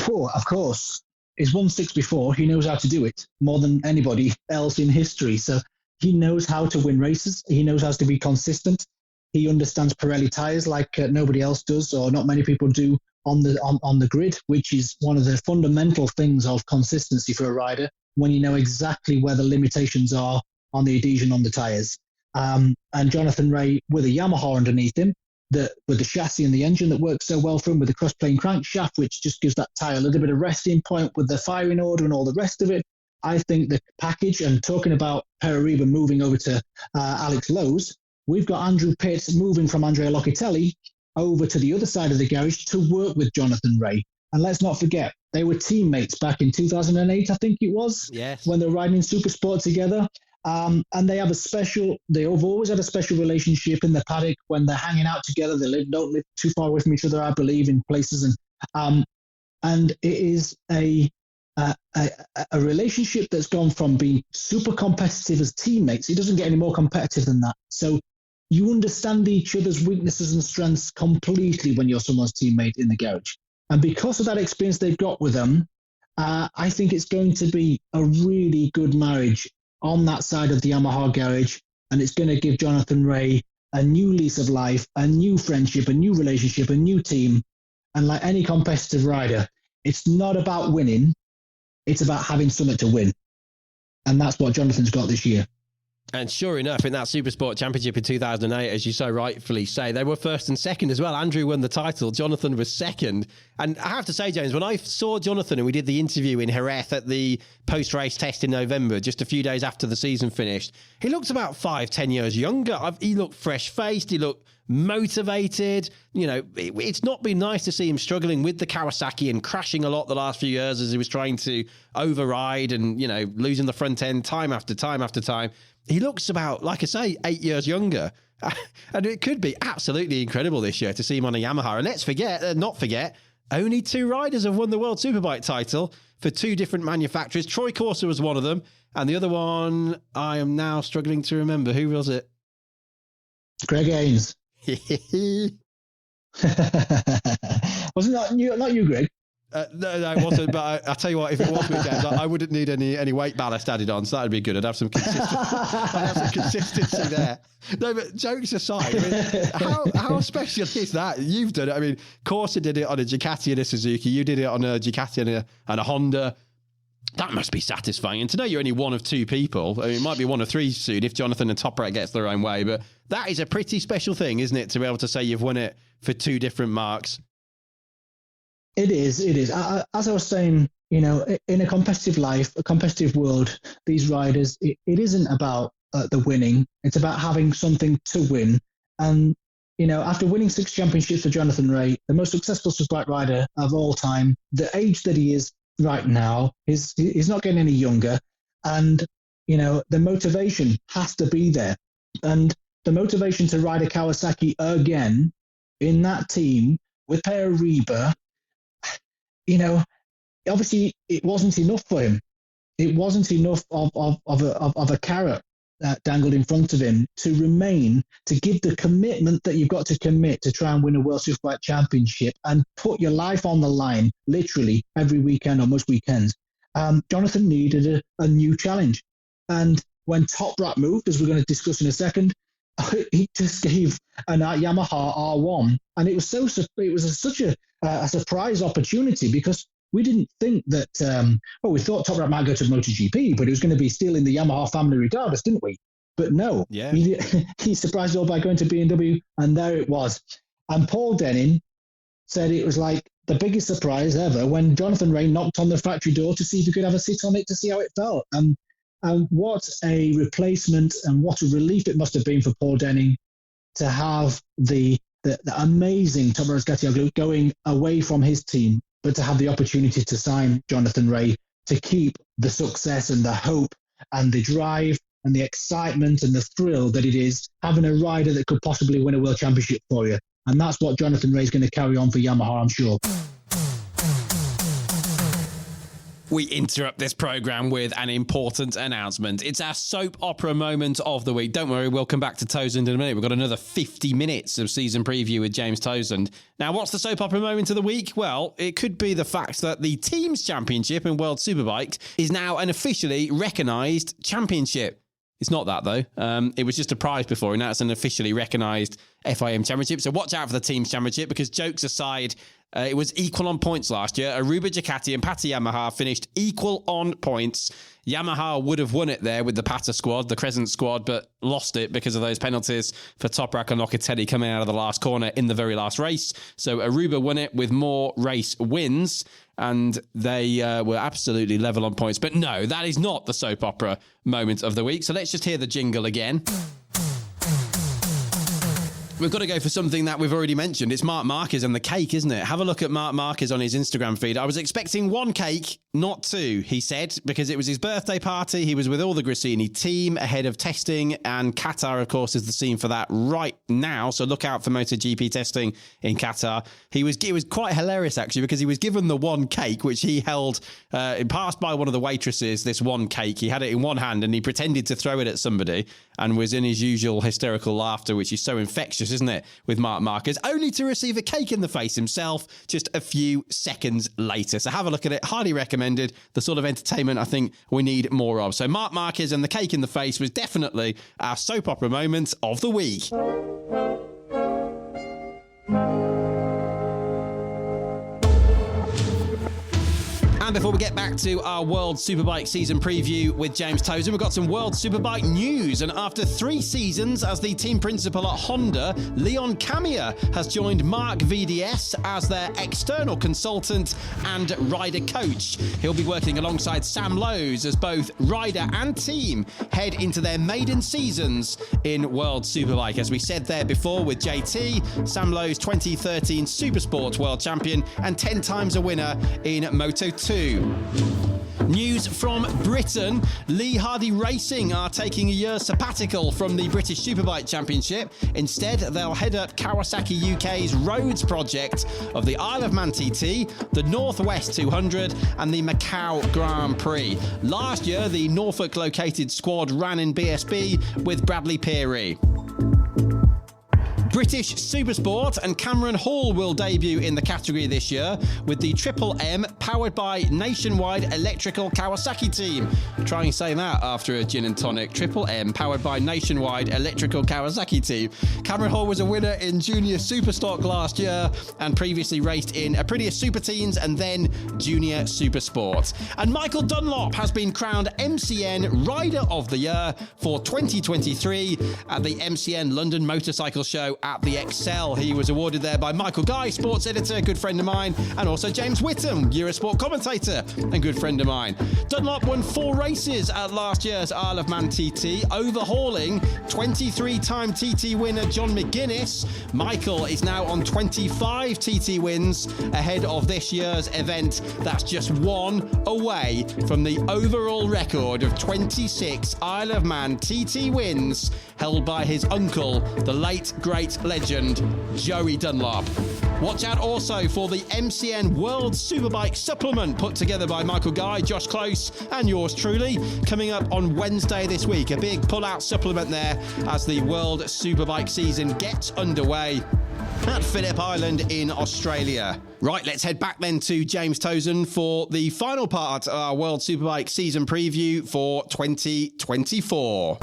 S5: Oh, of course. He's won 6 before. He knows how to do it more than anybody else in history. So he knows how to win races. He knows how to be consistent. He understands Pirelli tyres like nobody else does, or not many people do on the grid, which is one of the fundamental things of consistency for a rider, when you know exactly where the limitations are on the adhesion on the tyres. And Jonathan Ray, with a Yamaha underneath him, with the chassis and the engine that works so well for him, with the cross-plane crankshaft, which just gives that tyre a little bit of resting point, with the firing order and all the rest of it, I think the package, and talking about Parariba moving over to Alex Lowe's, we've got Andrew Pitts moving from Andrea Locatelli over to the other side of the garage to work with Jonathan Ray. And let's not forget, they were teammates back in 2008, I think it was,
S1: yes,
S5: when they were riding in Supersport together. And they have they've always had a special relationship in the paddock when they're hanging out together. They don't live too far away from each other, I believe, in places. And it is a relationship that's gone from being super competitive as teammates. It doesn't get any more competitive than that. So you understand each other's weaknesses and strengths completely when you're someone's teammate in the garage. And because of that experience they've got with them, I think it's going to be a really good marriage on that side of the Yamaha garage. And it's going to give Jonathan Ray a new lease of life, a new friendship, a new relationship, a new team. And like any competitive rider, it's not about winning. It's about having something to win. And that's what Jonathan's got this year.
S1: And sure enough, in that Supersport Championship in 2008, as you so rightfully say, they were first and second as well. Andrew won the title. Jonathan was second. And I have to say, James, when I saw Jonathan and we did the interview in Jerez at the post-race test in November, just a few days after the season finished, he looked about 5-10 years younger. He looked fresh-faced. He looked motivated. You know, it's not been nice to see him struggling with the Kawasaki and crashing a lot the last few years as he was trying to override and, you know, losing the front end time after time after time. He looks about, like I say, 8 years younger. And it could be absolutely incredible this year to see him on a Yamaha. And let's not forget, only 2 riders have won the World Superbike title for 2 different manufacturers. Troy Corser was one of them. And the other one, I am now struggling to remember. Who was it?
S5: Greg Haines. Wasn't that you? Not you, Greg.
S1: No, it wasn't. But I tell you what, if it was me, James, I wouldn't need any weight ballast added on, so that'd be good. I'd have some consistency there. No, but jokes aside, I mean, how special is that? You've done it. I mean, Corsa did it on a Ducati and a Suzuki. You did it on a Ducati and a Honda. That must be satisfying. And to know you're only one of 2 people, I mean, it might be one of 3 soon if Jonathan and Toprak gets their own way, but that is a pretty special thing, isn't it, to be able to say you've won it for 2 different marks?
S5: It is. As I was saying, you know, in a competitive life, a competitive world, these riders, it isn't about the winning. It's about having something to win. And, you know, after winning 6 championships for Jonathan Rea, the most successful superbike rider of all time, the age that he is right now, he's not getting any younger. And, you know, the motivation has to be there. And the motivation to ride a Kawasaki again in that team with Per Reba, you know, obviously it wasn't enough for him. It wasn't enough of a carrot dangled in front of him to remain, to give the commitment that you've got to commit to try and win a World Superbike Championship and put your life on the line, literally every weekend or most weekends. Jonathan needed a new challenge. And when Toprak moved, as we're going to discuss in a second, he just gave an Yamaha R1, and it was such a surprise opportunity because we didn't think that. We thought Toprak might go to MotoGP, but he was going to be still in the Yamaha family regardless, didn't we? But no,
S1: yeah,
S5: he surprised all by going to B&W, and there it was. And Paul Denning said it was like the biggest surprise ever when Jonathan Rea knocked on the factory door to see if he could have a sit on it to see how it felt. And what a replacement and what a relief it must have been for Paul Denning to have the amazing Toprak Gatioglu going away from his team, but to have the opportunity to sign Jonathan Rea, to keep the success and the hope and the drive and the excitement and the thrill that it is having a rider that could possibly win a world championship for you. And that's what Jonathan Rea is going to carry on for Yamaha, I'm sure.
S1: We interrupt this programme with an important announcement. It's our soap opera moment of the week. Don't worry, we'll come back to Toseland in a minute. We've got another 50 minutes of season preview with James Toseland. Now, what's the soap opera moment of the week? Well, it could be the fact that the Teams Championship in World Superbike is now an officially recognised championship. It's not that, though. It was just a prize before, and now it's an officially recognised FIM championship. So watch out for the Teams Championship, because jokes aside, it was equal on points last year. Aruba Ducati and Pata Yamaha finished equal on points. Yamaha would have won it there with the Pata squad, the Crescent squad, but lost it because of those penalties for Toprak and Locatelli coming out of the last corner in the very last race. So Aruba won it with more race wins, and they were absolutely level on points. But no, that is not the soap opera moment of the week. So let's just hear the jingle again. We've got to go for something that we've already mentioned. It's Marc Marquez and the cake, isn't it? Have a look at Marc Marquez on his Instagram feed. I was expecting 1 cake, not 2, he said, because it was his birthday party. He was with all the Gresini team ahead of testing, and Qatar, of course, is the scene for that right now. So look out for MotoGP testing in Qatar. It was quite hilarious, actually, because he was given the 1 cake, which he held, passed by one of the waitresses, this 1 cake. He had it in one hand and he pretended to throw it at somebody and was in his usual hysterical laughter, which is so infectious, isn't it, with Marc Marquez, only to receive a cake in the face himself just a few seconds later. So have a look at it. Highly recommended. The sort of entertainment I think we need more of. So Marc Marquez and the cake in the face was definitely our soap opera moment of the week. And before we get back to our World Superbike Season Preview with James Toseland, we've got some World Superbike news. And after 3 seasons as the team principal at Honda, Leon Camier has joined Mark VDS as their external consultant and rider coach. He'll be working alongside Sam Lowes as both rider and team head into their maiden seasons in World Superbike. As we said there before with JT, Sam Lowes, 2013 Supersport World Champion and 10 times a winner in Moto2. News from Britain. Lee Hardy Racing are taking a year's sabbatical from the British Superbike Championship. Instead, they'll head up Kawasaki UK's roads project of the Isle of Man TT, the Northwest 200 and the Macau Grand Prix. Last year, the Norfolk-located squad ran in BSB with Bradley Peary. British Supersport and Cameron Hall will debut in the category this year with the Triple M powered by Nationwide Electrical Kawasaki team. Try and say that after a gin and tonic. Triple M powered by Nationwide Electrical Kawasaki team. Cameron Hall was a winner in Junior Superstock last year and previously raced in Aprilia Super Teens and then Junior Supersport. And Michael Dunlop has been crowned MCN Rider of the Year for 2023 at the MCN London Motorcycle Show at the Excel. He was awarded there by Michael Guy, sports editor, good friend of mine, and also James Whittam, Eurosport commentator and good friend of mine. Dunlop won 4 races at last year's Isle of Man TT, overhauling 23-time TT winner John McGuinness. Michael is now on 25 TT wins ahead of this year's event. That's just 1 away from the overall record of 26 Isle of Man TT wins held by his uncle, the late great legend Joey Dunlop. Watch out also for the MCN World Superbike supplement put together by Michael Guy, Josh Close and yours truly, coming up on Wednesday this week. A big pull-out supplement there as the World Superbike season gets underway at Phillip Island in Australia. Right, let's head back then to James Toseland for the final part of our World Superbike season preview for 2024.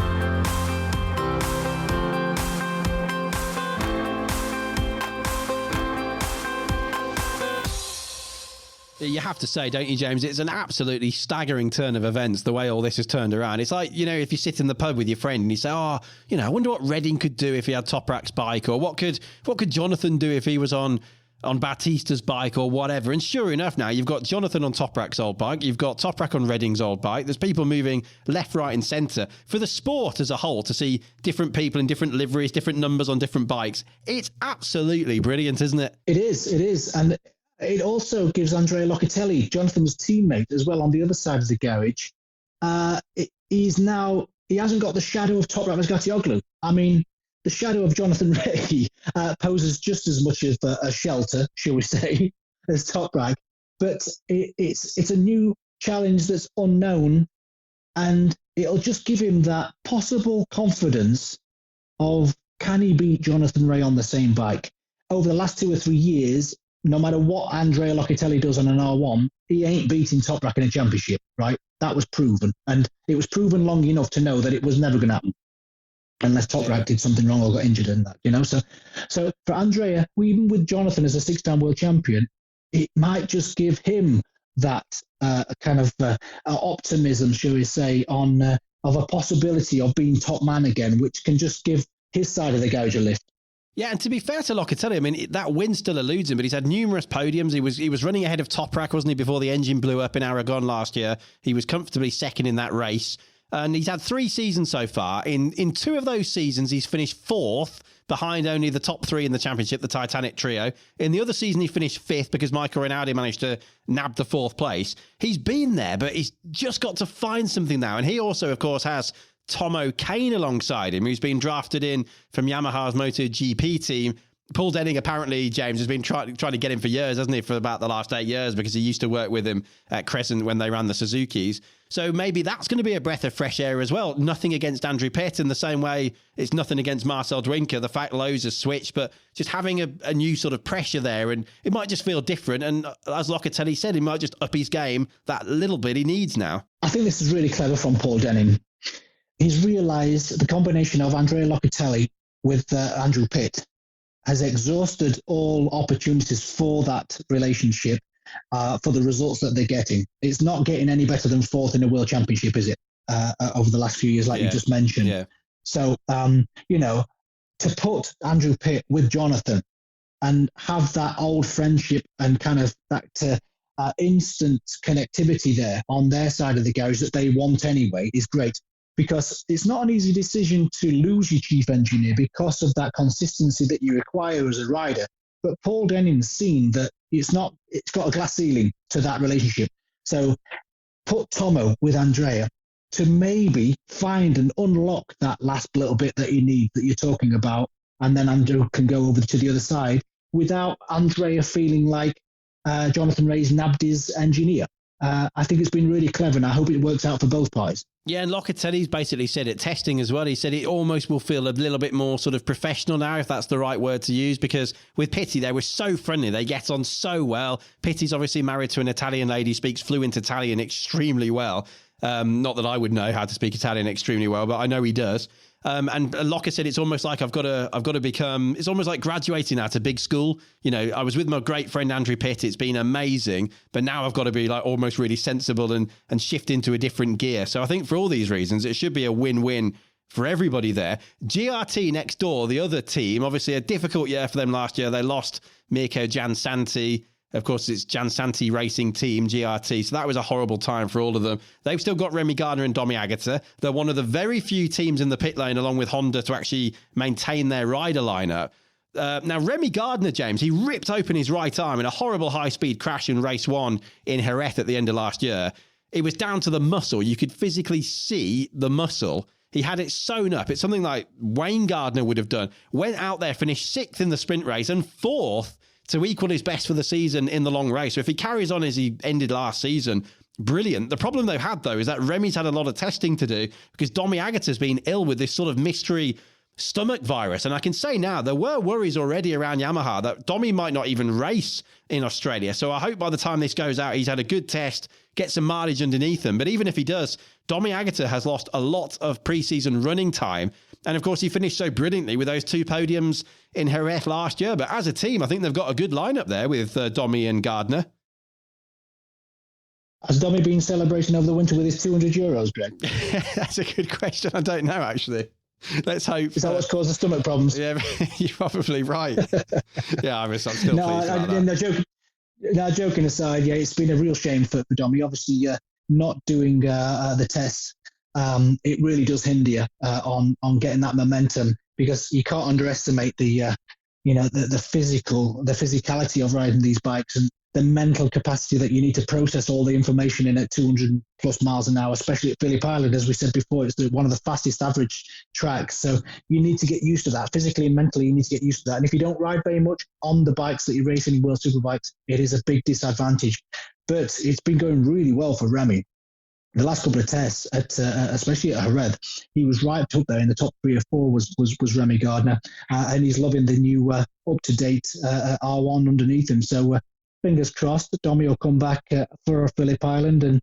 S1: You have to say, don't you, James, it's an absolutely staggering turn of events, the way all this has turned around. It's like, if you sit in the pub with your friend and you say, I wonder what Redding could do if he had Toprak's bike, or what could Jonathan do if he was on Batista's bike or whatever. And sure enough, now you've got Jonathan on Toprak's old bike, you've got Toprak on Redding's old bike. There's people moving left, right and centre. For the sport as a whole, to see different people in different liveries, different numbers on different bikes, it's absolutely brilliant, isn't it?
S5: It is. And it also gives Andrea Locatelli, Jonathan's teammate, as well on the other side of the garage. He hasn't got the shadow of Toprak Razgatlioglu. I mean, the shadow of Jonathan Ray poses just as much of a shelter, shall we say, as Toprak. But it's a new challenge that's unknown, and it'll just give him that possible confidence of, can he beat Jonathan Ray on the same bike? Over the last 2 or 3 years, no matter what Andrea Locatelli does on an R1, he ain't beating Toprak in a championship, right? That was proven. And it was proven long enough to know that it was never going to happen unless Toprak did something wrong or got injured in that, So for Andrea, even with Jonathan as a 6-time world champion, it might just give him that kind of optimism, shall we say, of a possibility of being top man again, which can just give his side of the garage a lift.
S1: Yeah, and to be fair to Locatelli, I mean, that win still eludes him, but he's had numerous podiums. He was running ahead of Toprak, wasn't he, before the engine blew up in Aragon last year. He was comfortably second in that race. And he's had 3 seasons so far. In 2 of those seasons, he's finished 4th, behind only the top 3 in the championship, the Titanic Trio. In the other season, he finished 5th because Michael Rinaldi managed to nab the 4th place. He's been there, but he's just got to find something now. And he also, of course, has Tom O'Kane alongside him, who's been drafted in from Yamaha's MotoGP team. Paul Denning, apparently, James, has been trying to get him for years, hasn't he, for about the last 8 years, because he used to work with him at Crescent when they ran the Suzukis. So maybe that's going to be a breath of fresh air as well. Nothing against Andrew Pitt in the same way it's nothing against Marcel Dwinker. The fact Lowe's has switched, but just having a new sort of pressure there, and it might just feel different. And as Locatelli said, he might just up his game that little bit he needs now.
S5: I think this is really clever from Paul Denning. He's realised the combination of Andrea Locatelli with Andrew Pitt has exhausted all opportunities for that relationship, for the results that they're getting. It's not getting any better than fourth in a World Championship, is it? Over the last few years, like you just mentioned.
S1: Yeah.
S5: So, to put Andrew Pitt with Jonathan and have that old friendship and kind of that instant connectivity there on their side of the garage that they want anyway is great, because it's not an easy decision to lose your chief engineer because of that consistency that you require as a rider. But Paul Denning's seen that it's got a glass ceiling to that relationship. So put Tomo with Andrea to maybe find and unlock that last little bit that you need, that you're talking about, and then Andrew can go over to the other side without Andrea feeling like Jonathan Ray's nabbed his engineer. I think it's been really clever, and I hope it works out for both parties.
S1: Yeah, and Locatelli's basically said at testing as well. He said it almost will feel a little bit more sort of professional now, if that's the right word to use, because with Pitti, they were so friendly. They get on so well. Pitti's obviously married to an Italian lady, speaks fluent Italian extremely well. Not that I would know how to speak Italian extremely well, but I know he does. And Locke said it's almost like I've got to become. It's almost like graduating out of big school. I was with my great friend Andrew Pitt. It's been amazing, but now I've got to be like almost really sensible and shift into a different gear. So I think for all these reasons, it should be a win-win for everybody there. GRT next door, the other team, obviously a difficult year for them last year. They lost Mirko Jansanti. Of course, it's Jansanti Racing Team, GRT, so that was a horrible time for all of them. They've still got Remy Gardner and Domi Agata. They're one of the very few teams in the pit lane, along with Honda, to actually maintain their rider lineup. Now, Remy Gardner, James, he ripped open his right arm in a horrible high-speed crash in race one in Jerez at the end of last year. It was down to the muscle. You could physically see the muscle. He had it sewn up. It's something like Wayne Gardner would have done. Went out there, finished 6th in the sprint race and 4th to equal his best for the season in the long race. So if he carries on as he ended last season, brilliant. The problem they've had, though, is that Remy's had a lot of testing to do because Domi Agata's been ill with this sort of mystery stomach virus. And I can say now, there were worries already around Yamaha that Domi might not even race in Australia. So I hope by the time this goes out, he's had a good test, get some mileage underneath him. But even if he does, Domi Agata has lost a lot of preseason running time. And of course, he finished so brilliantly with those 2 podiums in Jerez last year. But as a team, I think they've got a good lineup there with Domi and Gardner.
S5: Has Domi been celebrating over the winter with his €200, Greg?
S1: That's a good question. I don't know, actually. Let's hope.
S5: Is that what's caused the stomach problems?
S1: Yeah, you're probably right. Yeah, I'm still pleased about that.
S5: No, joking aside, yeah, it's been a real shame for Domi. Obviously, not doing the tests, it really does hinder you on getting that momentum, because you can't underestimate the physicality of riding these bikes and the mental capacity that you need to process all the information in at 200 plus miles an hour, especially at Phillip Island. As we said before, it's one of the fastest average tracks. So you need to get used to that. Physically and mentally, you need to get used to that. And if you don't ride very much on the bikes that you race in World Superbikes, it is a big disadvantage. But it's been going really well for Remy. The last couple of tests, especially at Jerez, he was right up there in the top 3 or 4 was Remy Gardner. And he's loving the new up-to-date R1 underneath him. So fingers crossed that Domi will come back for Phillip Island and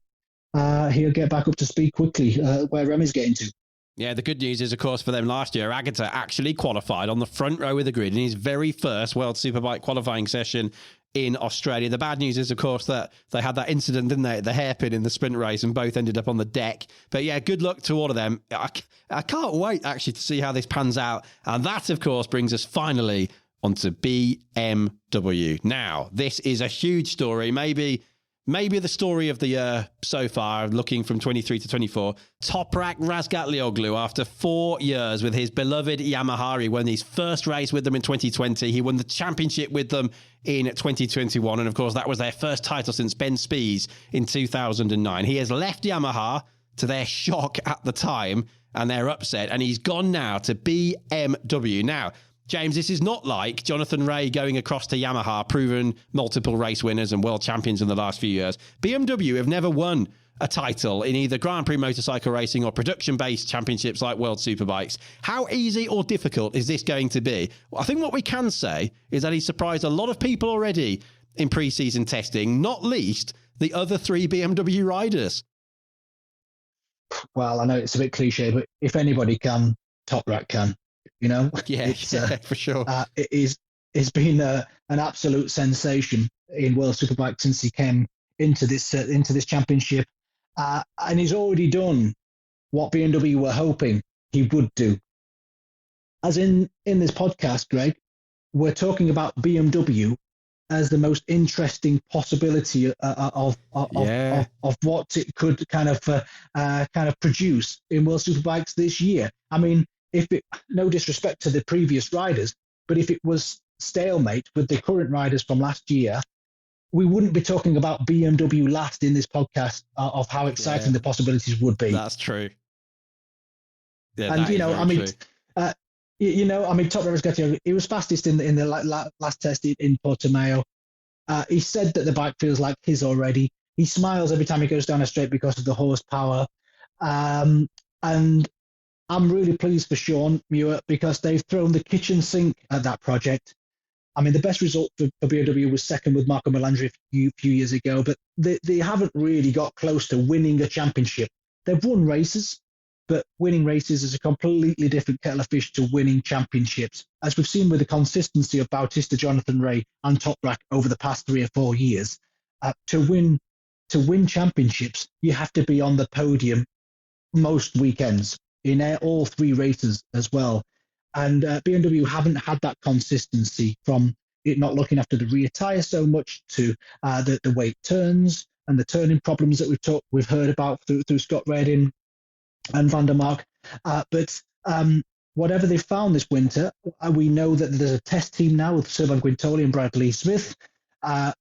S5: he'll get back up to speed quickly where Remy's getting to.
S1: Yeah, the good news is, of course, for them last year, Agata actually qualified on the front row of the grid in his very first World Superbike qualifying session in Australia. The bad news is, of course, that they had that incident, didn't they, at the hairpin in the sprint race, and both ended up on the deck. But yeah, good luck to all of them. I can't wait, actually, to see how this pans out. And that, of course, brings us finally onto BMW. Now, this is a huge story, maybe the story of the year so far, looking from 23 to 24. Toprak Razgatlioglu, after 4 years with his beloved Yamaha, he won his first race with them in 2020. He won the championship with them in 2021. And of course, that was their first title since Ben Spies in 2009. He has left Yamaha, to their shock at the time and their upset, and he's gone now to BMW. Now, James, this is not like Jonathan Ray going across to Yamaha, proven multiple race winners and world champions in the last few years. BMW have never won a title in either Grand Prix motorcycle racing or production-based championships like World Superbikes. How easy or difficult is this going to be? Well, I think what we can say is that he surprised a lot of people already in pre-season testing, not least the other 3 BMW riders.
S5: Well, I know it's a bit cliche, but if anybody can, Toprak can.
S1: Yeah, for sure.
S5: It's been an absolute sensation in World Superbike since he came into this championship, and he's already done what BMW were hoping he would do. As in this podcast, Greg, we're talking about BMW as the most interesting possibility of what it could kind of produce in World Superbikes this year. I mean, no disrespect to the previous riders, but if it was stalemate with the current riders from last year, we wouldn't be talking about BMW last in this podcast of how exciting the possibilities would be.
S1: That's true. Yeah,
S5: and Top Riscatio, he was fastest in the last test in Portimao. He said that the bike feels like his already. He smiles every time he goes down a straight because of the horsepower. And I'm really pleased for Sean Muir because they've thrown the kitchen sink at that project. I mean, the best result for BMW was second with Marco Melandri a few years ago, but they haven't really got close to winning a championship. They've won races, but winning races is a completely different kettle of fish to winning championships. As we've seen with the consistency of Bautista, Jonathan Rea and Toprak over the past 3 or 4 years, to win championships, you have to be on the podium most weekends in all 3 races as well. And BMW haven't had that consistency from it not looking after the rear tyre so much to the way it turns and the turning problems that we've heard about through Scott Redding and Van der Mark. But whatever they've found this winter, we know that there's a test team now with Sylvain Guintoli and Bradley Smith.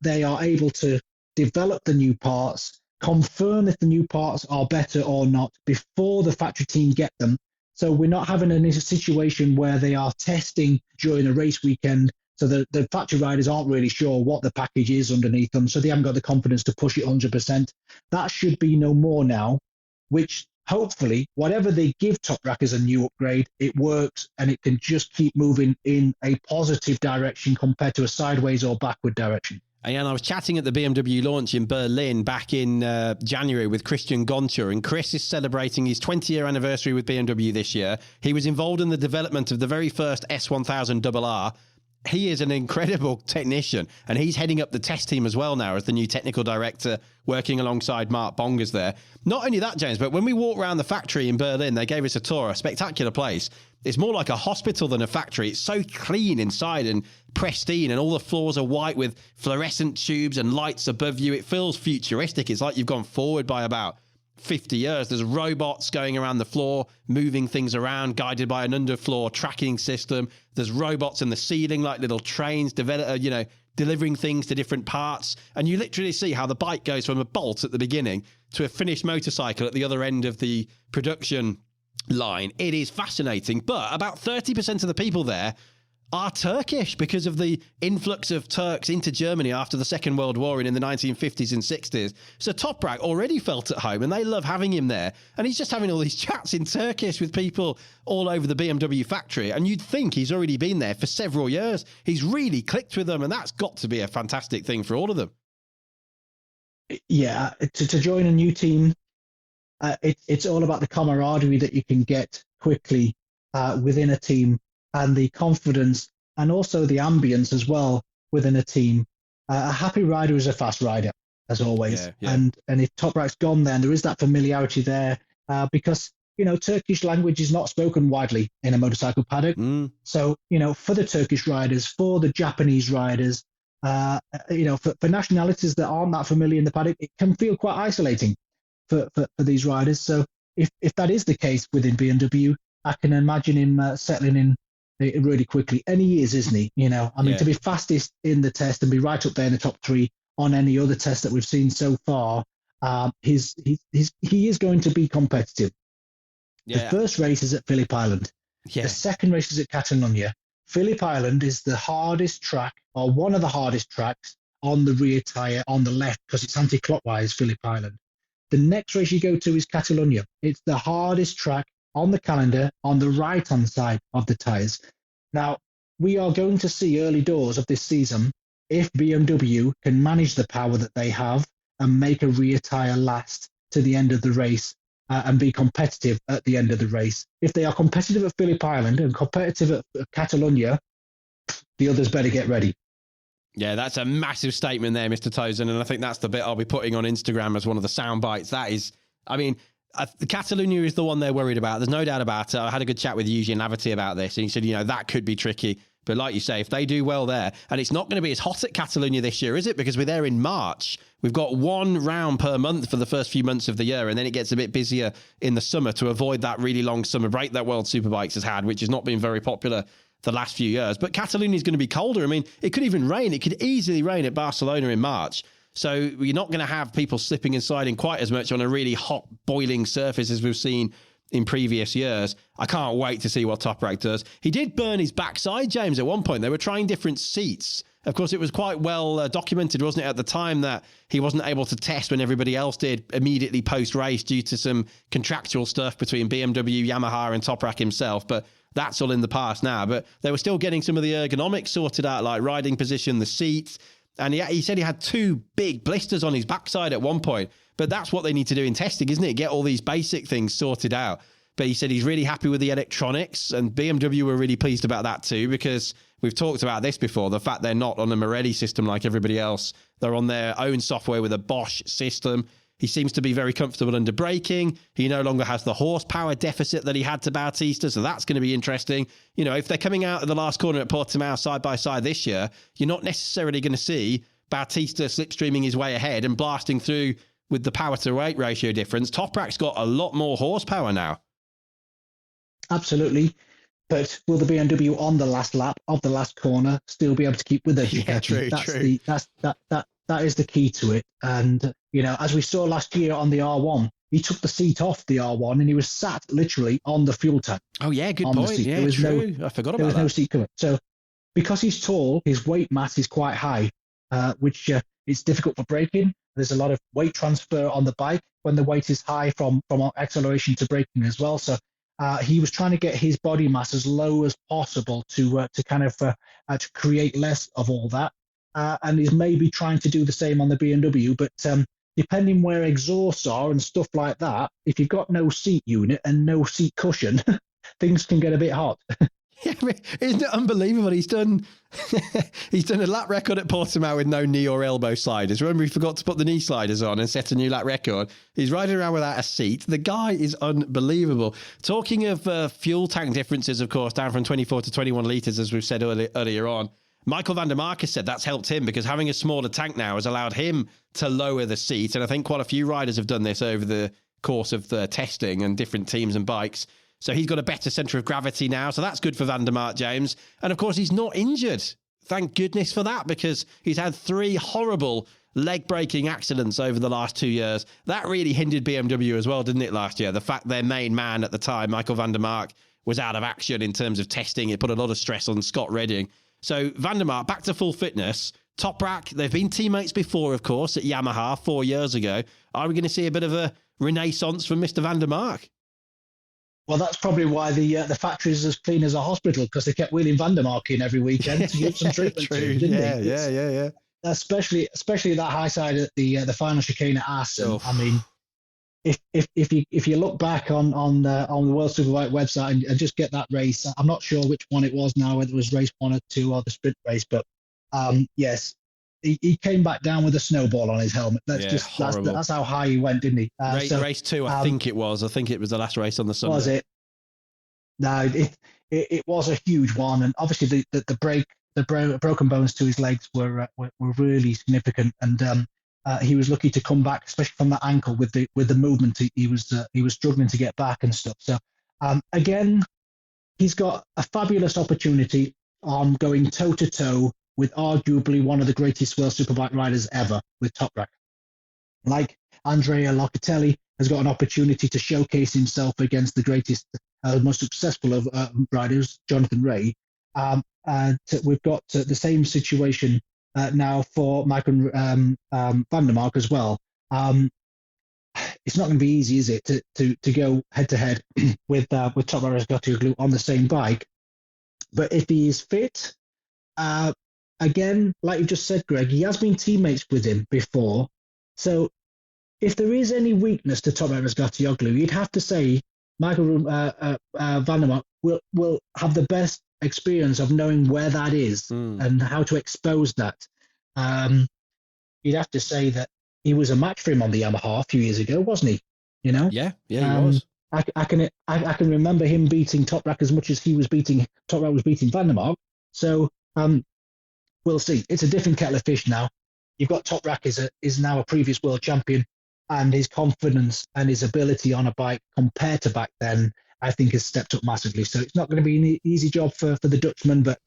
S5: They are able to develop the new parts, confirm if the new parts are better or not before the factory team get them. So we're not having a situation where they are testing during a race weekend, so the factory riders aren't really sure what the package is underneath them, so they haven't got the confidence to push it 100%. That should be no more now, which hopefully, whatever they give Toprak as a new upgrade, it works and it can just keep moving in a positive direction compared to a sideways or backward direction.
S1: And I was chatting at the BMW launch in Berlin back in January with Christian Gonchar, and Chris is celebrating his 20-year anniversary with BMW this year. He was involved in the development of the very first S1000RR. He is an incredible technician, and he's heading up the test team as well now as the new technical director, working alongside Mark Bongers there. Not only that, James, but when we walked around the factory in Berlin, they gave us a tour, a spectacular place. It's more like a hospital than a factory. It's so clean inside and pristine, and all the floors are white with fluorescent tubes and lights above you. It feels futuristic. It's like you've gone forward by about 50 years. There's robots going around the floor, moving things around, guided by an underfloor tracking system. There's robots in the ceiling, like little trains, delivering things to different parts. And you literally see how the bike goes from a bolt at the beginning to a finished motorcycle at the other end of the production line. It is fascinating, but about 30% of the people there are Turkish because of the influx of Turks into Germany after the Second World War in the 1950s and 60s. So Toprak already felt at home, and they love having him there. And he's just having all these chats in Turkish with people all over the BMW factory. And you'd think he's already been there for several years. He's really clicked with them, and that's got to be a fantastic thing for all of them.
S5: Yeah, to join a new team, it's all about the camaraderie that you can get quickly within a team, and the confidence and also the ambience as well within a team. A happy rider is a fast rider, as always. Yeah. And if Toprak's gone, then there is that familiarity there because, Turkish language is not spoken widely in a motorcycle paddock. So, for the Turkish riders, for the Japanese riders, for nationalities that aren't that familiar in the paddock, it can feel quite isolating for these riders. So if that is the case within BMW, I can imagine him settling in really quickly. And he is, isn't he? To be fastest in the test and be right up there in the top 3 on any other test that we've seen so far, he is going to be competitive. The first race is at Phillip Island. The second race is at Catalonia. Phillip Island is the hardest track, or one of the hardest tracks on the rear tyre on the left, because it's anti-clockwise, Phillip Island. The next race you go to is Catalonia. It's the hardest track on the calendar on the right-hand side of the tyres. Now, we are going to see early doors of this season if BMW can manage the power that they have and make a rear tyre last to the end of the race and be competitive at the end of the race. If they are competitive at Phillip Island and competitive at Catalonia, the others better get ready.
S1: Yeah, that's a massive statement there, Mr. Toseland, and I think that's the bit I'll be putting on Instagram as one of the sound bites. That is, I mean, Catalonia is the one they're worried about. There's no doubt about it. I had a good chat with Eugene Lavity about this, and he said, that could be tricky. But like you say, if they do well there, and it's not going to be as hot at Catalonia this year, is it? Because we're there in March. We've got one round per month for the first few months of the year, and then it gets a bit busier in the summer to avoid that really long summer break that World Superbikes has had, which has not been very popular the last few years. But Catalonia is going to be colder. I mean, it could even rain. It could easily rain at Barcelona in March. So you're not going to have people slipping and sliding quite as much on a really hot, boiling surface as we've seen in previous years. I can't wait to see what Toprak does. He did burn his backside, James, at one point. They were trying different seats. Of course, it was quite well documented, wasn't it, at the time, that he wasn't able to test when everybody else did immediately post-race due to some contractual stuff between BMW, Yamaha and Toprak himself. But that's all in the past now. But they were still getting some of the ergonomics sorted out, like riding position, the seats. And he said he had 2 big blisters on his backside at one point. But that's what they need to do in testing, isn't it? Get all these basic things sorted out. But he said he's really happy with the electronics, and BMW were really pleased about that too, because we've talked about this before, the fact they're not on a Morelli system like everybody else. They're on their own software with a Bosch system. He seems to be very comfortable under braking. He no longer has the horsepower deficit that he had to Bautista, so that's going to be interesting. If they're coming out of the last corner at Portimao side by side this year, you're not necessarily going to see Bautista slipstreaming his way ahead and blasting through with the power to weight ratio difference. Toprak's got a lot more horsepower now.
S5: Absolutely. But will the BMW on the last lap of the last corner still be able to keep with it?
S1: Yeah, true.
S5: That is the key to it. And, as we saw last year on the R1, he took the seat off the R1 and he was sat literally on the fuel tank.
S1: Oh, yeah, good point. Yeah, true. I forgot about that.
S5: There was no seat cover. So because he's tall, his weight mass is quite high, which is difficult for braking. There's a lot of weight transfer on the bike when the weight is high from acceleration to braking as well. So he was trying to get his body mass as low as possible to create less of all that. And he's maybe trying to do the same on the BMW, but depending where exhausts are and stuff like that, if you've got no seat unit and no seat cushion, things can get a bit hot.
S1: Yeah, isn't it unbelievable? He's done a lap record at Portimao with no knee or elbow sliders. Remember, he forgot to put the knee sliders on and set a new lap record. He's riding around without a seat. The guy is unbelievable. Talking of fuel tank differences, of course, down from 24 to 21 litres, as we've said earlier on, Michael van der Mark has said that's helped him because having a smaller tank now has allowed him to lower the seat. And I think quite a few riders have done this over the course of the testing and different teams and bikes. So he's got a better centre of gravity now. So that's good for van der Mark, James. And of course, he's not injured. Thank goodness for that, because he's had 3 horrible leg-breaking accidents over the last 2 years. That really hindered BMW as well, didn't it, last year? The fact their main man at the time, Michael van der Mark, was out of action in terms of testing. It put a lot of stress on Scott Redding. So van der Mark, back to full fitness. Toprak, they've been teammates before, of course, at Yamaha 4 years ago. Are we going to see a bit of a renaissance from Mr. van der Mark?
S5: Well, that's probably why the factory is as clean as a hospital, because they kept wheeling van der Mark in every weekend to give some treatment to him, didn't they?
S1: Yeah.
S5: Especially that high side at the final chicane at Assen.
S1: Oh.
S5: I mean, if you look back on the World Superbike website and just get that race, I'm not sure which one it was now, whether it was race 1 or 2 or the sprint race, but yes. He came back down with a snowball on his helmet. That's how high he went, didn't he?
S1: Race 2, I think it was. I think it was the last race on the Sunday.
S5: Was it? No, it was a huge one, and obviously the broken bones to his legs were really significant, and he was lucky to come back, especially from that ankle with the movement. He was struggling to get back and stuff. So again, he's got a fabulous opportunity on going toe to toe with arguably one of the greatest World Superbike riders ever, with Toprak. Like Andrea Locatelli has got an opportunity to showcase himself against the greatest, most successful of riders, Jonathan Rea. And we've got the same situation now for Michael van der Mark as well. It's not going to be easy, is it, to go head to head with Toprak Razgatlioglu on the same bike? But if he is fit, again, like you just said, Greg, he has been teammates with him before. So if there is any weakness to Toprak Razgatlioglu, you'd have to say Michael van der Mark will have the best experience of knowing where that is and how to expose that. you'd have to say that he was a match for him on the Yamaha a few years ago, wasn't he? You know?
S1: Yeah, he was.
S5: I can remember him beating Toprak as much as Toprak was beating Van der Mark. So we'll see. It's a different kettle of fish now. You've got Toprak is now a previous world champion, and his confidence and his ability on a bike compared to back then, I think, has stepped up massively. So it's not going to be an easy job for the Dutchman, but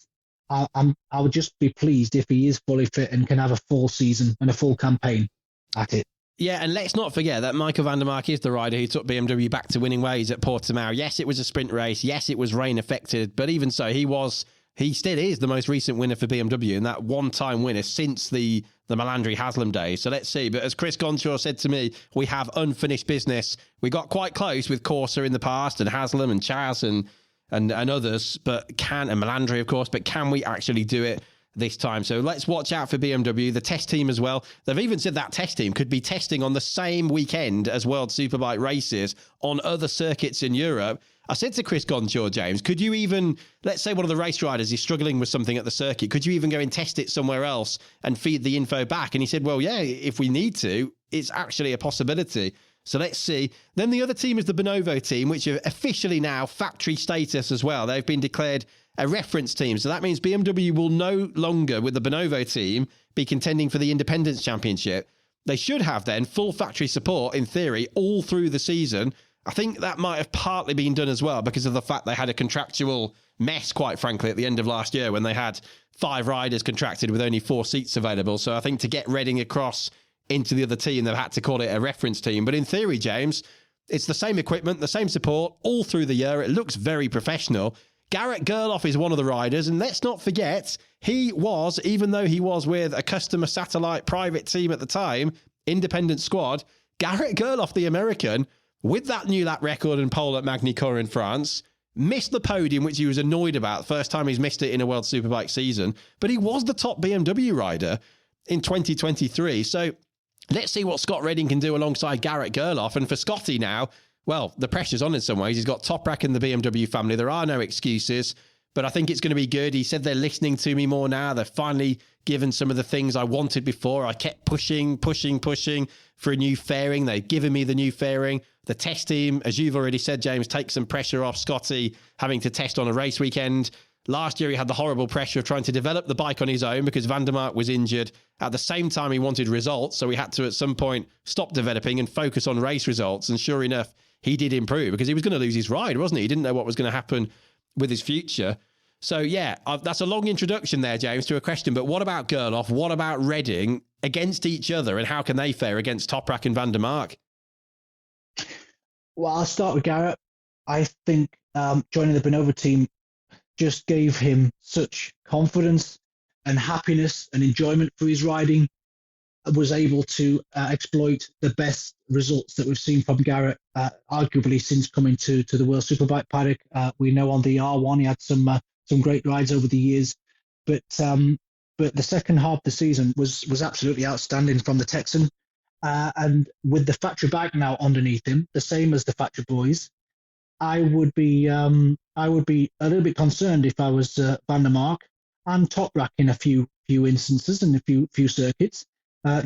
S5: I would just be pleased if he is fully fit and can have a full season and a full campaign at it.
S1: Yeah, and let's not forget that Michael van der Mark is the rider who took BMW back to winning ways at Portimao. Yes, it was a sprint race. Yes, it was rain affected, but even so, he still is the most recent winner for BMW and that one-time winner since the Melandri Haslam days. So let's see. But as Chris Gonshaw said to me, we have unfinished business. We got quite close with Corsa in the past and Haslam and Chaz and others, and Melandri, of course, but can we actually do it this time? So let's watch out for BMW, the test team as well. They've even said that test team could be testing on the same weekend as World Superbike races on other circuits in Europe. I said to Chris Gonshaw, James, could you even, let's say one of the race riders is struggling with something at the circuit, could you even go and test it somewhere else and feed the info back? And he said, well, yeah, if we need to, it's actually a possibility. So let's see. Then the other team is the Bonovo team, which are officially now factory status as well. They've been declared a reference team. So that means BMW will no longer, with the Bonovo team, be contending for the Independence Championship. They should have then full factory support, in theory, all through the season. I think that might have partly been done as well because of the fact they had a contractual mess, quite frankly, at the end of last year when they had 5 riders contracted with only 4 seats available. So I think to get Reading across into the other team, they've had to call it a reference team. But in theory, James, it's the same equipment, the same support all through the year. It looks very professional. Garrett Gerloff is one of the riders, and let's not forget, he was, even though he was with a customer satellite private team at the time, independent squad, Garrett Gerloff, the American, with that new lap record and pole at Magny-Cours in France, missed the podium, which he was annoyed about. First time he's missed it in a World Superbike season, but he was the top BMW rider in 2023. So let's see what Scott Redding can do alongside Garrett Gerloff. And for Scotty now, well, the pressure's on in some ways. He's got Toprak in the BMW family. There are no excuses, but I think it's going to be good. He said they're listening to me more now. They've finally given some of the things I wanted before. I kept pushing for a new fairing. They've given me the new fairing. The test team, as you've already said, James, takes some pressure off Scotty having to test on a race weekend. Last year, he had the horrible pressure of trying to develop the bike on his own because Van der Mark was injured. At the same time, he wanted results, so he had to, at some point, stop developing and focus on race results. And sure enough, he did improve because he was going to lose his ride, wasn't he? He didn't know what was going to happen with his future. So, yeah, that's a long introduction there, James, to a question. But what about Gerloff? What about Reading against each other? And how can they fare against Toprak and Van der Mark?
S5: Well, I'll start with Garrett. I think joining the Bonovo team just gave him such confidence and happiness and enjoyment for his riding. Was able to exploit the best results that we've seen from Garrett, arguably since coming to the World Superbike paddock. We know on the R1 he had some great rides over the years, but the second half of the season was absolutely outstanding from the Texan. And with the factory bike now underneath him, the same as the factory boys, I would be a little bit concerned if I was Van der Mark and Toprak in a few instances and a few circuits.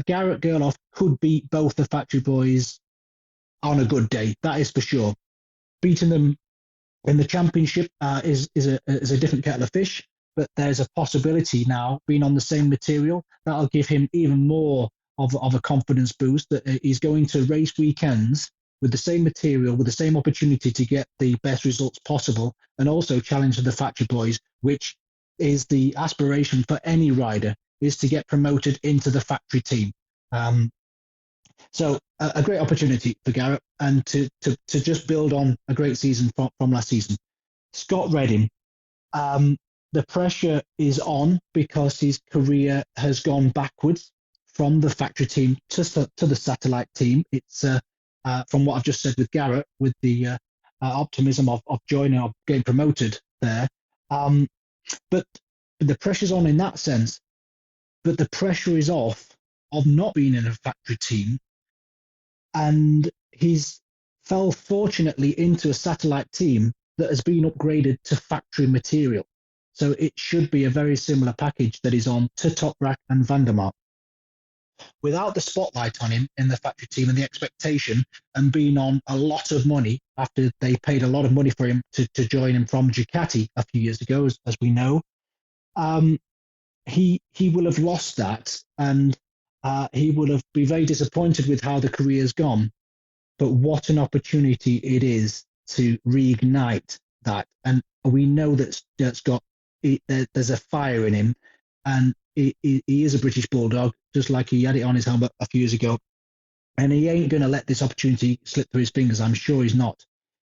S5: Garrett Gerloff could beat both the factory boys on a good day, that is for sure. Beating them in the championship is a different kettle of fish, but there's a possibility now, being on the same material, that'll give him even more of a confidence boost that he's going to race weekends with the same material, with the same opportunity to get the best results possible, and also challenge the factory boys, which is the aspiration for any rider, is to get promoted into the factory team. So a great opportunity for Garrett and to just build on a great season from last season. Scott Redding, the pressure is on because his career has gone backwards from the factory team to the satellite team. It's from what I've just said with Garrett, with the optimism of joining or getting promoted there. But the pressure's on in that sense. But the pressure is off of not being in a factory team. And he's fell fortunately into a satellite team that has been upgraded to factory material. So it should be a very similar package that is on to Toprak and Vandermark. Without the spotlight on him in the factory team and the expectation and being on a lot of money after they paid a lot of money for him to join him from Ducati a few years ago, as we know, he will have lost that, and he will have been very disappointed with how the career's gone. But what an opportunity it is to reignite that. And we know that Scott, there's a fire in him, and he is a British Bulldog, just like he had it on his helmet a few years ago. And he ain't going to let this opportunity slip through his fingers. I'm sure he's not.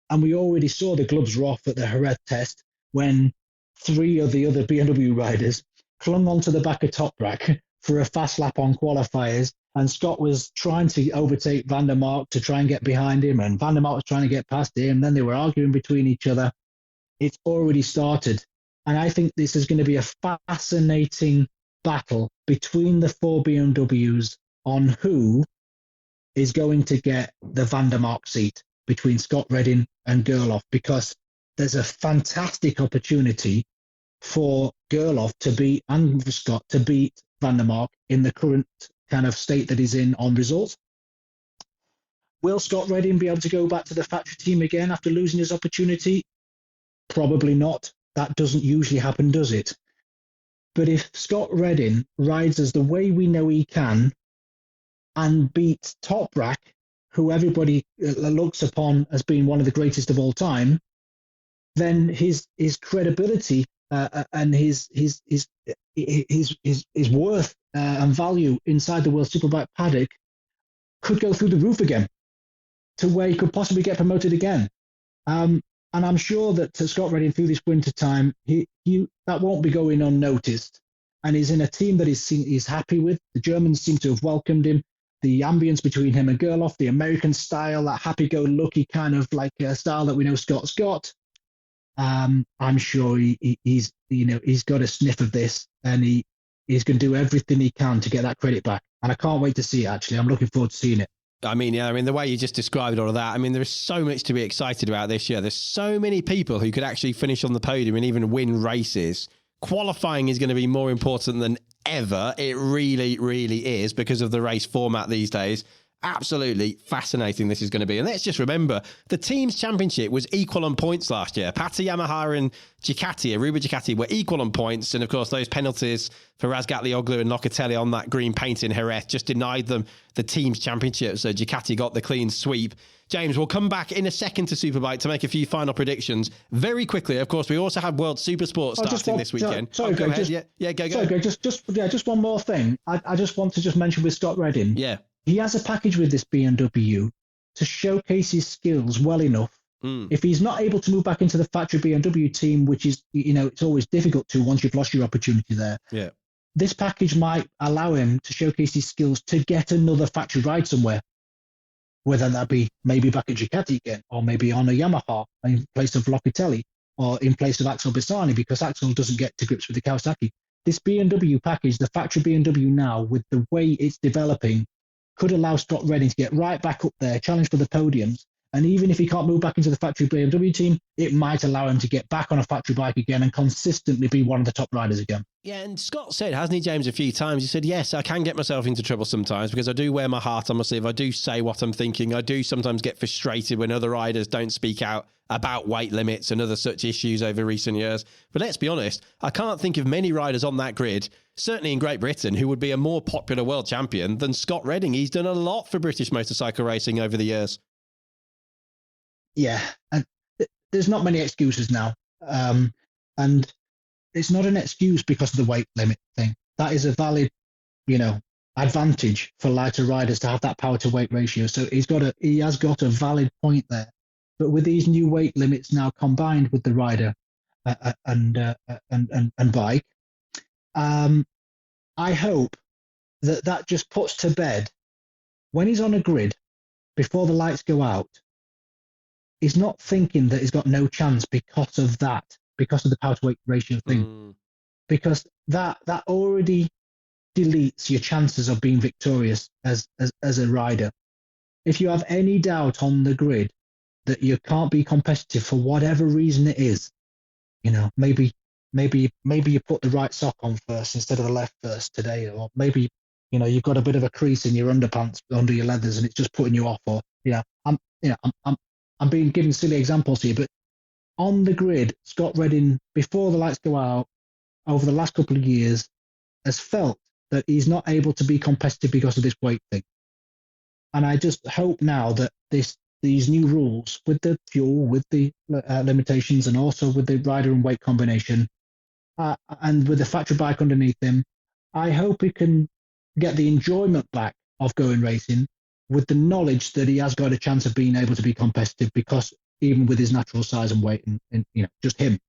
S5: And we already saw the gloves were off at the Jerez test when 3 of the other BMW riders clung onto the back of Toprak for a fast lap on qualifiers. And Scott was trying to overtake Vandermark to try and get behind him. And Vandermark was trying to get past him. Then they were arguing between each other. It's already started. And I think this is going to be a fascinating battle between the 4 BMWs on who is going to get the Vandermark seat between Scott Redding and Gerloff, because there's a fantastic opportunity for Gerloff to beat, and for Scott to beat Vandermark in the current kind of state that he's in on results. Will Scott Redding be able to go back to the factory team again after losing his opportunity? Probably not. That doesn't usually happen, does it? But if Scott Redding rides as the way we know he can and beats Toprak, who everybody looks upon as being one of the greatest of all time, then his credibility and his worth and value inside the World Superbike paddock could go through the roof again, to where he could possibly get promoted again. And I'm sure that Scott Redding through this winter time, that won't be going unnoticed. And he's in a team that he's happy with. The Germans seem to have welcomed him. The ambience between him and Gerloff, the American style, that happy-go-lucky kind of like style that we know Scott's got. I'm sure he's got a sniff of this, and he's going to do everything he can to get that credit back. And I can't wait to see it, actually. I'm looking forward to seeing it.
S1: I mean, the way you just described all of that, I mean, there is so much to be excited about this year. There's so many people who could actually finish on the podium and even win races. Qualifying is going to be more important than ever. It really, really is, because of the race format these days. Absolutely fascinating this is going to be. And let's just remember, the team's championship was equal on points last year. Pata Yamaha and Ducati, Aruba Ducati, were equal on points. And of course, those penalties for Razgatlioglu and Locatelli on that green paint in Jerez just denied them the team's championship. So Ducati got the clean sweep. James, we'll come back in a second to Superbike to make a few final predictions. Very quickly, of course, we also have World Supersport starting this weekend.
S5: Go ahead. Go. Sorry, Greg, just one more thing. I just want to just mention with Scott Redding.
S1: Yeah.
S5: He has a package with this BMW to showcase his skills well enough. If he's not able to move back into the factory BMW team, which is, it's always difficult to once you've lost your opportunity there.
S1: Yeah.
S5: This package might allow him to showcase his skills to get another factory ride somewhere, whether that be maybe back at Ducati again, or maybe on a Yamaha in place of Locatelli, or in place of Axel Bissani, because Axel doesn't get to grips with the Kawasaki. This BMW package, the factory BMW now, with the way it's developing, could allow Scott Redding to get right back up there, challenge for the podiums. And even if he can't move back into the factory BMW team, it might allow him to get back on a factory bike again and consistently be one of the top riders again.
S1: Yeah, and Scott said, hasn't he, James, a few times? He said, yes, I can get myself into trouble sometimes because I do wear my heart on my sleeve. I do say what I'm thinking. I do sometimes get frustrated when other riders don't speak out about weight limits and other such issues over recent years. But let's be honest, I can't think of many riders on that grid, certainly in Great Britain, who would be a more popular world champion than Scott Redding. He's done a lot for British motorcycle racing over the years.
S5: Yeah, and there's not many excuses now. And it's not an excuse because of the weight limit thing. That is a valid, advantage for lighter riders to have that power to weight ratio. So he has got a valid point there. But with these new weight limits now combined with the rider and bike, I hope that just puts to bed, when he's on a grid, before the lights go out, he's not thinking that he's got no chance because of the power to weight ratio thing. Because that already deletes your chances of being victorious as a rider. If you have any doubt on the grid that you can't be competitive for whatever reason it is, maybe maybe you put the right sock on first instead of the left first today, or maybe you've got a bit of a crease in your underpants under your leathers and it's just putting you off, or I'm being given silly examples here, but on the grid, Scott Redding, before the lights go out, over the last couple of years, has felt that he's not able to be competitive because of this weight thing. And I just hope now that these new rules with the fuel, with the limitations, and also with the rider and weight combination, and with the factory bike underneath him, I hope he can get the enjoyment back of going racing with the knowledge that he has got a chance of being able to be competitive, because even with his natural size and weight and just him,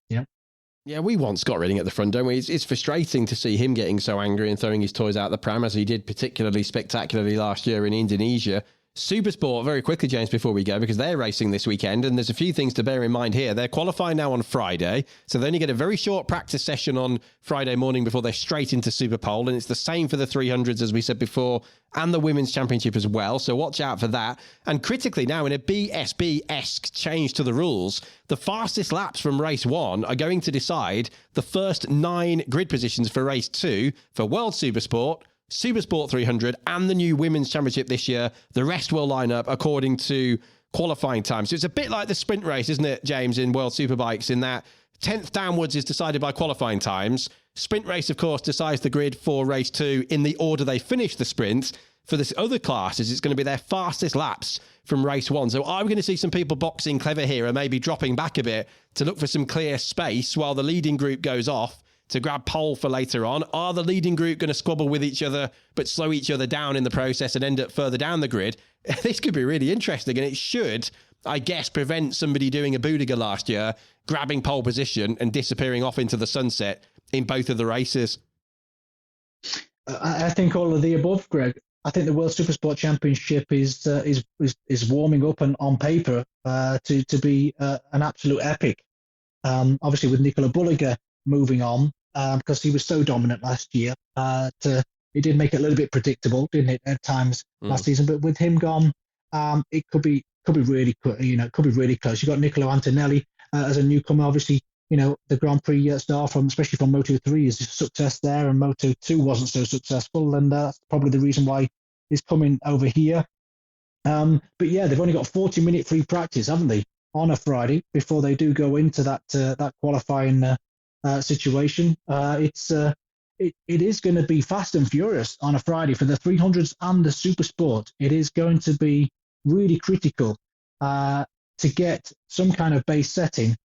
S1: Yeah, we want Scott Redding at the front, don't we? It's frustrating to see him getting so angry and throwing his toys out the pram, as he did particularly spectacularly last year in Indonesia. Supersport, very quickly, James, before we go, because they're racing this weekend, and there's a few things to bear in mind here. They're qualifying now on Friday, so they only get a very short practice session on Friday morning before they're straight into Superpole, and it's the same for the 300s, as we said before, and the Women's Championship as well, so watch out for that. And critically now, in a BSB-esque change to the rules, the fastest laps from race 1 are going to decide the first 9 grid positions for race 2 for World Supersport, Supersport 300 and the new Women's Championship this year. The rest will line up according to qualifying time. So it's a bit like the sprint race, isn't it, James, in World Superbikes, in that 10th downwards is decided by qualifying times. Sprint race, of course, decides the grid for race 2 in the order they finish the sprint. For this other classes, it's going to be their fastest laps from race 1. So I'm going to see some people boxing clever here and maybe dropping back a bit to look for some clear space while the leading group goes off to grab pole for later on. Are the leading group going to squabble with each other but slow each other down in the process and end up further down the grid? This could be really interesting, and it should, I guess, prevent somebody doing a Boudica last year, grabbing pole position and disappearing off into the sunset in both of the races.
S5: I think all of the above, Greg. I think the World Supersport Championship is warming up and on paper to be an absolute epic. Obviously, with Nicola Bulliger moving on, because he was so dominant last year, it did make it a little bit predictable, didn't it, at times last season? But with him gone, it could be really, could be really close. You got Niccolo Antonelli as a newcomer, obviously. The Grand Prix star especially from Moto3 is a success there, and Moto2 wasn't so successful, and that's probably the reason why he's coming over here. But yeah, they've only got 40-minute free practice, haven't they, on a Friday before they do go into that qualifying situation. It is going to be fast and furious on a Friday for the 300s and the Super Sport. It is going to be really critical to get some kind of base setting.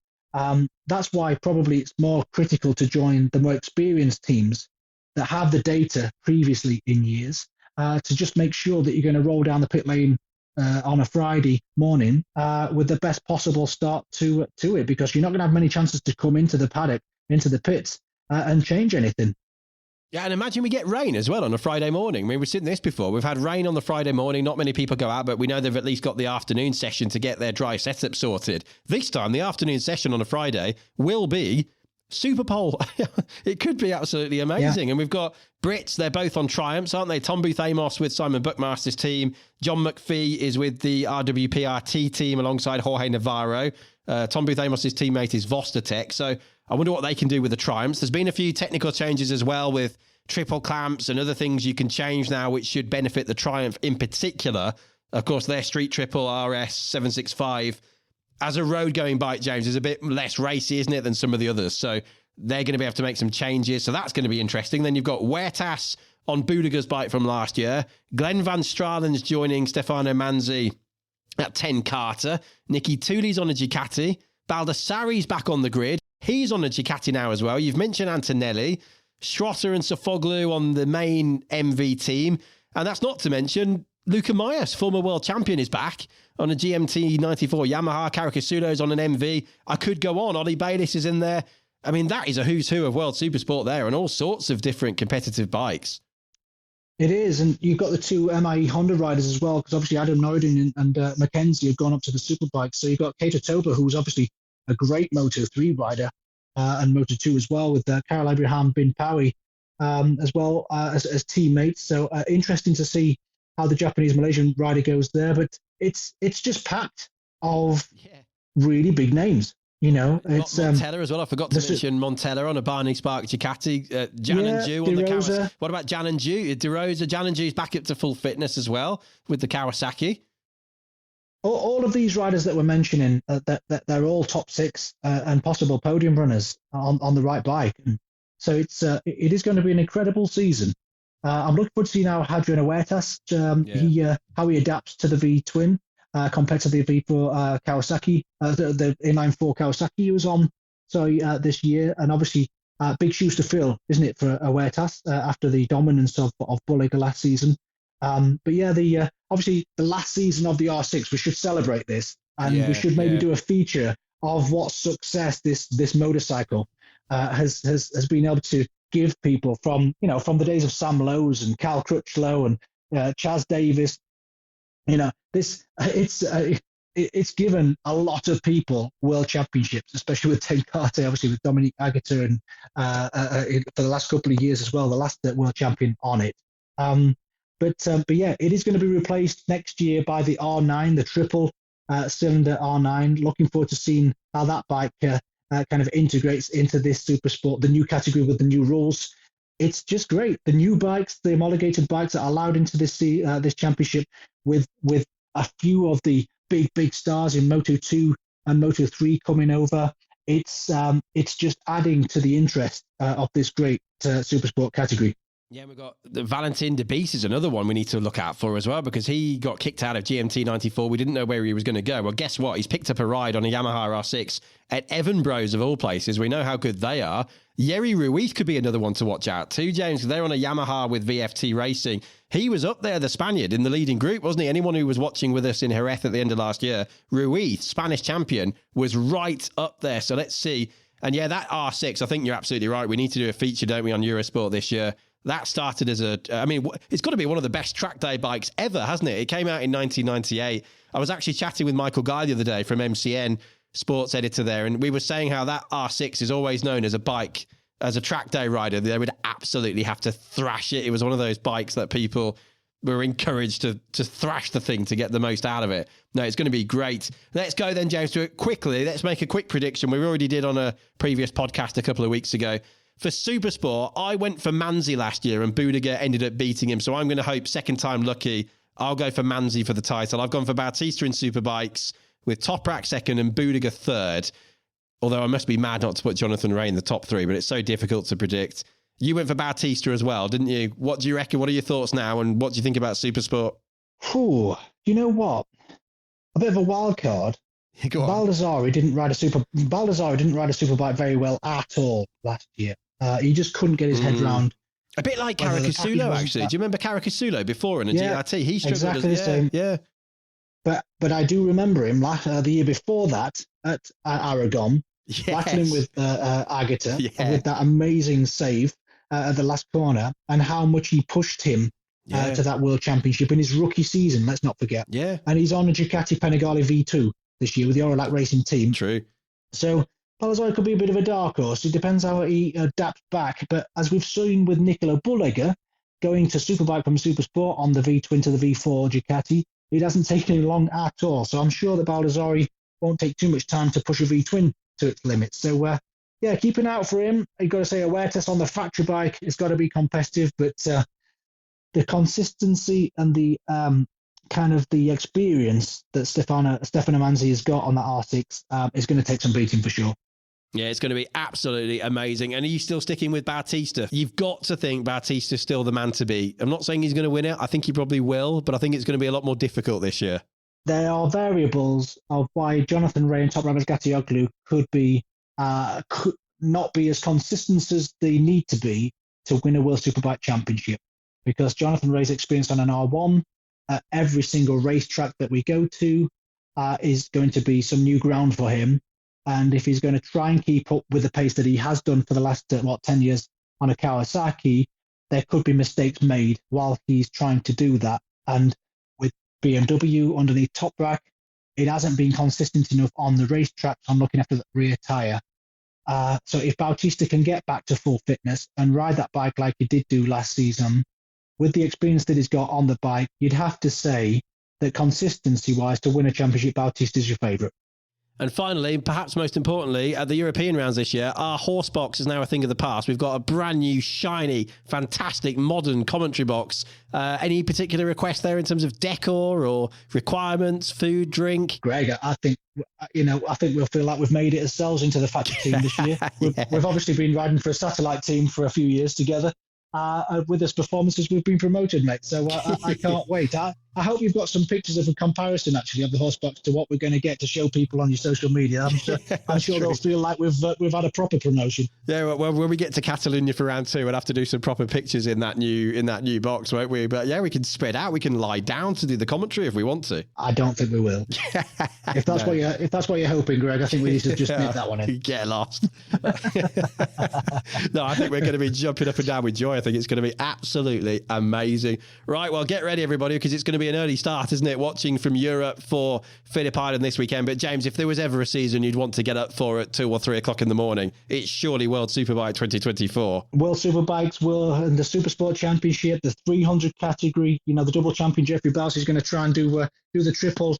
S5: That's why probably it's more critical to join the more experienced teams that have the data previously in years to just make sure that you're going to roll down the pit lane on a Friday morning with the best possible start to it, because you're not going to have many chances to come into the paddock, into the pits and change anything.
S1: Yeah, and imagine we get rain as well on a Friday morning. I mean, we've seen this before. We've had rain on the Friday morning. Not many people go out, but we know they've at least got the afternoon session to get their dry setup sorted. This time, the afternoon session on a Friday will be Superpole. It could be absolutely amazing. Yeah. And we've got Brits. They're both on Triumphs, aren't they? Tom Booth Amos with Simon Buckmaster's team. John McPhee is with the RWPRT team alongside Jorge Navarro. Tom Booth Amos's teammate is Vostertech. So I wonder what they can do with the Triumphs. There's been a few technical changes as well with triple clamps and other things you can change now, which should benefit the Triumph in particular. Of course, their Street Triple RS 765 as a road-going bike, James, is a bit less racy, isn't it, than some of the others. So they're going to be able to make some changes. So that's going to be interesting. Then you've got Huertas on Boudica's bike from last year. Glenn Van Stralen's joining Stefano Manzi at 10 Carter. Nicky Tuli's on a Ducati. Baldassari's back on the grid. He's on a Ducati now as well. You've mentioned Antonelli. Schrotter and Sofoglu on the main MV team. And that's not to mention Luca Myers, former world champion, is back on a GMT 94 Yamaha. Caricasudo's on an MV. I could go on. Ollie Bayliss is in there. I mean, that is a who's who of World Supersport there, and all sorts of different competitive bikes.
S5: It is, and you've got the two MIE Honda riders as well, because obviously Adam Norton and Mackenzie have gone up to the Superbike. So you've got Keita Toba, who's obviously a great Moto3 rider, and Moto2 as well, with Karel Abraham Bin Pawi as well as teammates. So interesting to see how the Japanese-Malaysian rider goes there. But it's just packed of really big names. You know,
S1: Got
S5: it's
S1: Montella as well. I forgot to mention Montella on a Barney Spark Ducati. Jan and Ju on the Kawasaki. What about Jan and Ju? De Rosa, Jan and Ju's back up to full fitness as well with the Kawasaki.
S5: All of these riders that we're mentioning, that they're all top six and possible podium runners on the right bike. And so it is going to be an incredible season. I'm looking forward to seeing how Hadrian Huertas, how he adapts to the V twin compared to the V4 Kawasaki, the inline 4 Kawasaki he was on. This year, and obviously big shoes to fill, isn't it, for Huertas after the dominance of Bulliger last season. But yeah, obviously the last season of the R6, we should celebrate this, and we should maybe do a feature of what success this motorcycle has been able to give people from the days of Sam Lowes and Cal Crutchlow and Chaz Davis. You know, it's given a lot of people world championships, especially with Ten Kate, obviously with Dominique Agutter, and for the last couple of years as well, the last world champion on it. But yeah, it is going to be replaced next year by the R9, the triple cylinder R9. Looking forward to seeing how that bike kind of integrates into this super sport, the new category with the new rules. It's just great. The new bikes, the homologated bikes that are allowed into this championship with a few of the big stars in Moto2 and Moto3 coming over. It's just adding to the interest of this great super sport category.
S1: Yeah, we've got the Valentin de Bees is another one we need to look out for as well, because he got kicked out of GMT 94. We didn't know where he was going to go. Well, guess what? He's picked up a ride on a Yamaha R6 at Evan Bros of all places. We know how good they are. Yerry Ruiz could be another one to watch out too, James. They're on a Yamaha with VFT Racing. He was up there, the Spaniard, in the leading group, wasn't he? Anyone who was watching with us in Jerez at the end of last year, Ruiz, Spanish champion, was right up there. So let's see. And yeah, that R6, I think you're absolutely right. We need to do a feature, don't we, on Eurosport this year. That started as it's got to be one of the best track day bikes ever, hasn't it? It came out in 1998. I was actually chatting with Michael Guy the other day from MCN, sports editor there, and we were saying how that R6 is always known as a bike, as a track day rider. They would absolutely have to thrash it. It was one of those bikes that people were encouraged to thrash the thing to get the most out of it. No, it's going to be great. Let's go then, James, to it quickly. Let's make a quick prediction. We already did on a previous podcast a couple of weeks ago. For Supersport, I went for Manzi last year and Budiger ended up beating him. So I'm going to hope second time lucky. I'll go for Manzi for the title. I've gone for Bautista in Superbikes with Toprak second and Budiger third. Although I must be mad not to put Jonathan Rea in the top three, but it's so difficult to predict. You went for Bautista as well, didn't you? What do you reckon? What are your thoughts now? And what do you think about Supersport?
S5: You know what? A bit of a wild card. Baldassari didn't ride a superbike very well at all last year. He just couldn't get his head round.
S1: A bit like Caricasulo, actually. Do you remember Caricasulo before in a GRT? He struggled
S5: exactly the same.
S1: Yeah.
S5: But I do remember him the year before that at Aragon, battling with Agata with that amazing save at the last corner, and how much he pushed him to that World Championship in his rookie season. Let's not forget.
S1: Yeah.
S5: And he's on a Ducati Panigale V2 this year with the Orlac Racing team.
S1: True.
S5: So Baldassari could be a bit of a dark horse. It depends how he adapts back. But as we've seen with Nicolo Bulliger going to Superbike from Supersport on the V-twin to the V4 Ducati, it hasn't taken him long at all. So I'm sure that Baldassari won't take too much time to push a V-twin to its limits. So, keep an eye out for him. You've got to say Huertas on the factory bike. It's got to be competitive. But the consistency and the kind of the experience that Stefano Manzi has got on that R6 is going to take some beating for sure.
S1: Yeah, it's going to be absolutely amazing. And are you still sticking with Bautista? You've got to think Bautista's still the man to beat. I'm not saying he's going to win it. I think he probably will, but I think it's going to be a lot more difficult this year.
S5: There are variables of why Jonathan Rea and Toprak Gatioglu could not be as consistent as they need to be to win a World Superbike Championship. Because Jonathan Rea's experience on an R1, every single racetrack that we go to is going to be some new ground for him. And if he's going to try and keep up with the pace that he has done for the last, 10 years on a Kawasaki, there could be mistakes made while he's trying to do that. And with BMW underneath Toprak, it hasn't been consistent enough on the racetracks. I'm looking after the rear tyre. So if Bautista can get back to full fitness and ride that bike like he did do last season, with the experience that he's got on the bike, you'd have to say that consistency-wise, to win a championship, Bautista is your favourite.
S1: And finally, perhaps most importantly, at the European rounds this year, our horse box is now a thing of the past. We've got a brand new, shiny, fantastic, modern commentary box. Any particular requests there in terms of decor or requirements, food, drink?
S5: Greg, I think we'll feel like we've made it ourselves into the factory team this year. We've obviously been riding for a satellite team for a few years together. With this performances, we've been promoted, mate. So I can't wait. I hope you've got some pictures of a comparison, actually, of the horse box to what we're going to get to show people on your social media. I'm sure they'll feel like we've had a proper promotion.
S1: Yeah, well, when we get to Catalonia for round 2, we'll have to do some proper pictures in that new box, won't we? But yeah, we can spread out. We can lie down to do the commentary if we want to.
S5: I don't think we will. If that's what you're hoping, Greg, I think we need to just nip that one in.
S1: Get lost. No, I think we're going to be jumping up and down with joy. I think it's going to be absolutely amazing. Right, well, get ready, everybody, because it's going to be an early start, isn't it? Watching from Europe for Phillip Island this weekend. But James, if there was ever a season you'd want to get up for at 2 or 3 o'clock in the morning, it's surely World Superbike 2024.
S5: World Superbikes and the Supersport Championship, the 300 category, the double champion Jeffrey Bowles is going to try and do the triple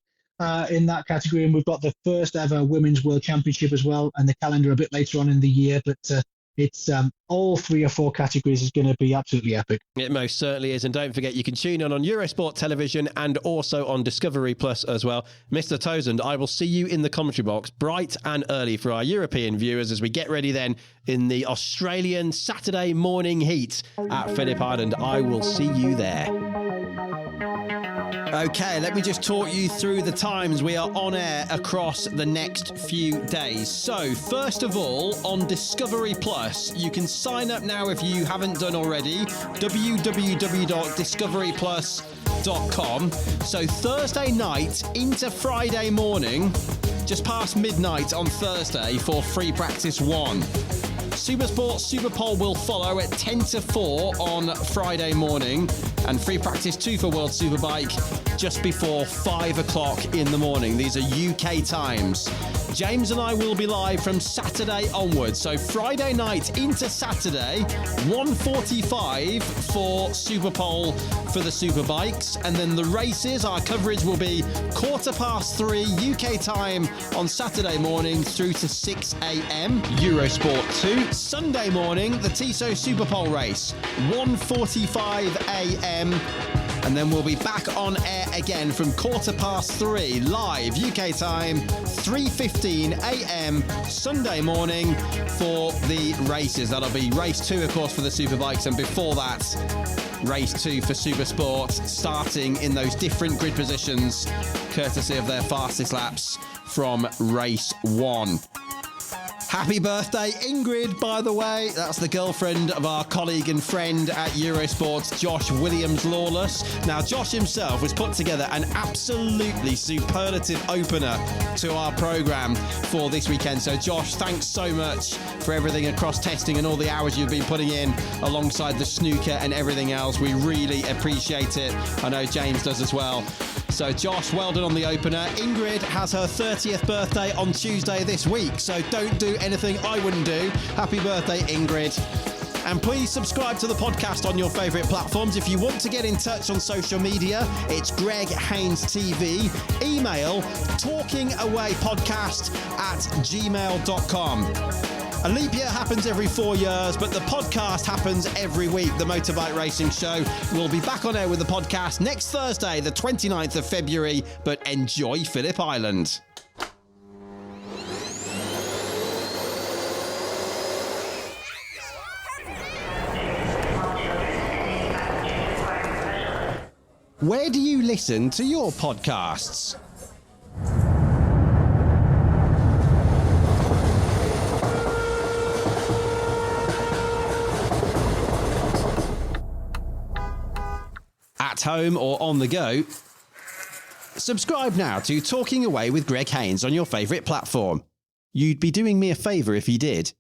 S5: in that category. And we've got the first ever Women's World Championship as well, and the calendar a bit later on in the year. But it's all 3 or 4 categories is going to be absolutely epic.
S1: It most certainly is. And don't forget, you can tune in on Eurosport Television and also on Discovery Plus as well. Mr. Toseland, I will see you in the commentary box bright and early for our European viewers as we get ready then in the Australian Saturday morning heat at Phillip Island. I will see you there. Okay, let me just talk you through the times we are on air across the next few days. So, first of all, on Discovery Plus, you can sign up now if you haven't done already, www.discoveryplus.com. So, Thursday night into Friday morning, just past midnight on Thursday for Free Practice 1. Supersport Superpole will follow at 10 to 4 on Friday morning, and Free Practice 2 for World Superbike just before 5 o'clock in the morning. These are UK times. James and I will be live from Saturday onwards. So Friday night into Saturday, 1:45 for Superpole for the Superbikes. And then the races, our coverage will be 3:15 UK time on Saturday morning through to 6 a.m. Eurosport 2. Sunday morning, the Tissot Superpole race, 1:45 a.m. And then we'll be back on air again from 3:15 live UK time, 3:15 a.m. Sunday morning for the races. That'll be race 2, of course, for the Superbikes, and before that, race 2 for Supersport, starting in those different grid positions, courtesy of their fastest laps from race 1. Happy birthday, Ingrid, by the way. That's the girlfriend of our colleague and friend at Eurosport's Josh Williams-Lawless. Now, Josh himself has put together an absolutely superlative opener to our programme for this weekend. So, Josh, thanks so much for everything across testing and all the hours you've been putting in alongside the snooker and everything else. We really appreciate it. I know James does as well. So, Josh, well done on the opener. Ingrid has her 30th birthday on Tuesday this week, so don't do anything I wouldn't do. Happy birthday, Ingrid. And please subscribe to the podcast on your favourite platforms. If you want to get in touch on social media, it's Greg Haines TV. Email TalkingAwayPodcast@gmail.com. A leap year happens every 4 years, but the podcast happens every week. The Motorbike Racing Show will be back on air with the podcast next Thursday, the 29th of February, but enjoy Phillip Island. Where do you listen to your podcasts? At home or on the go? Subscribe now to Talking Away with Greg Haines on your favourite platform. You'd be doing me a favour if you did.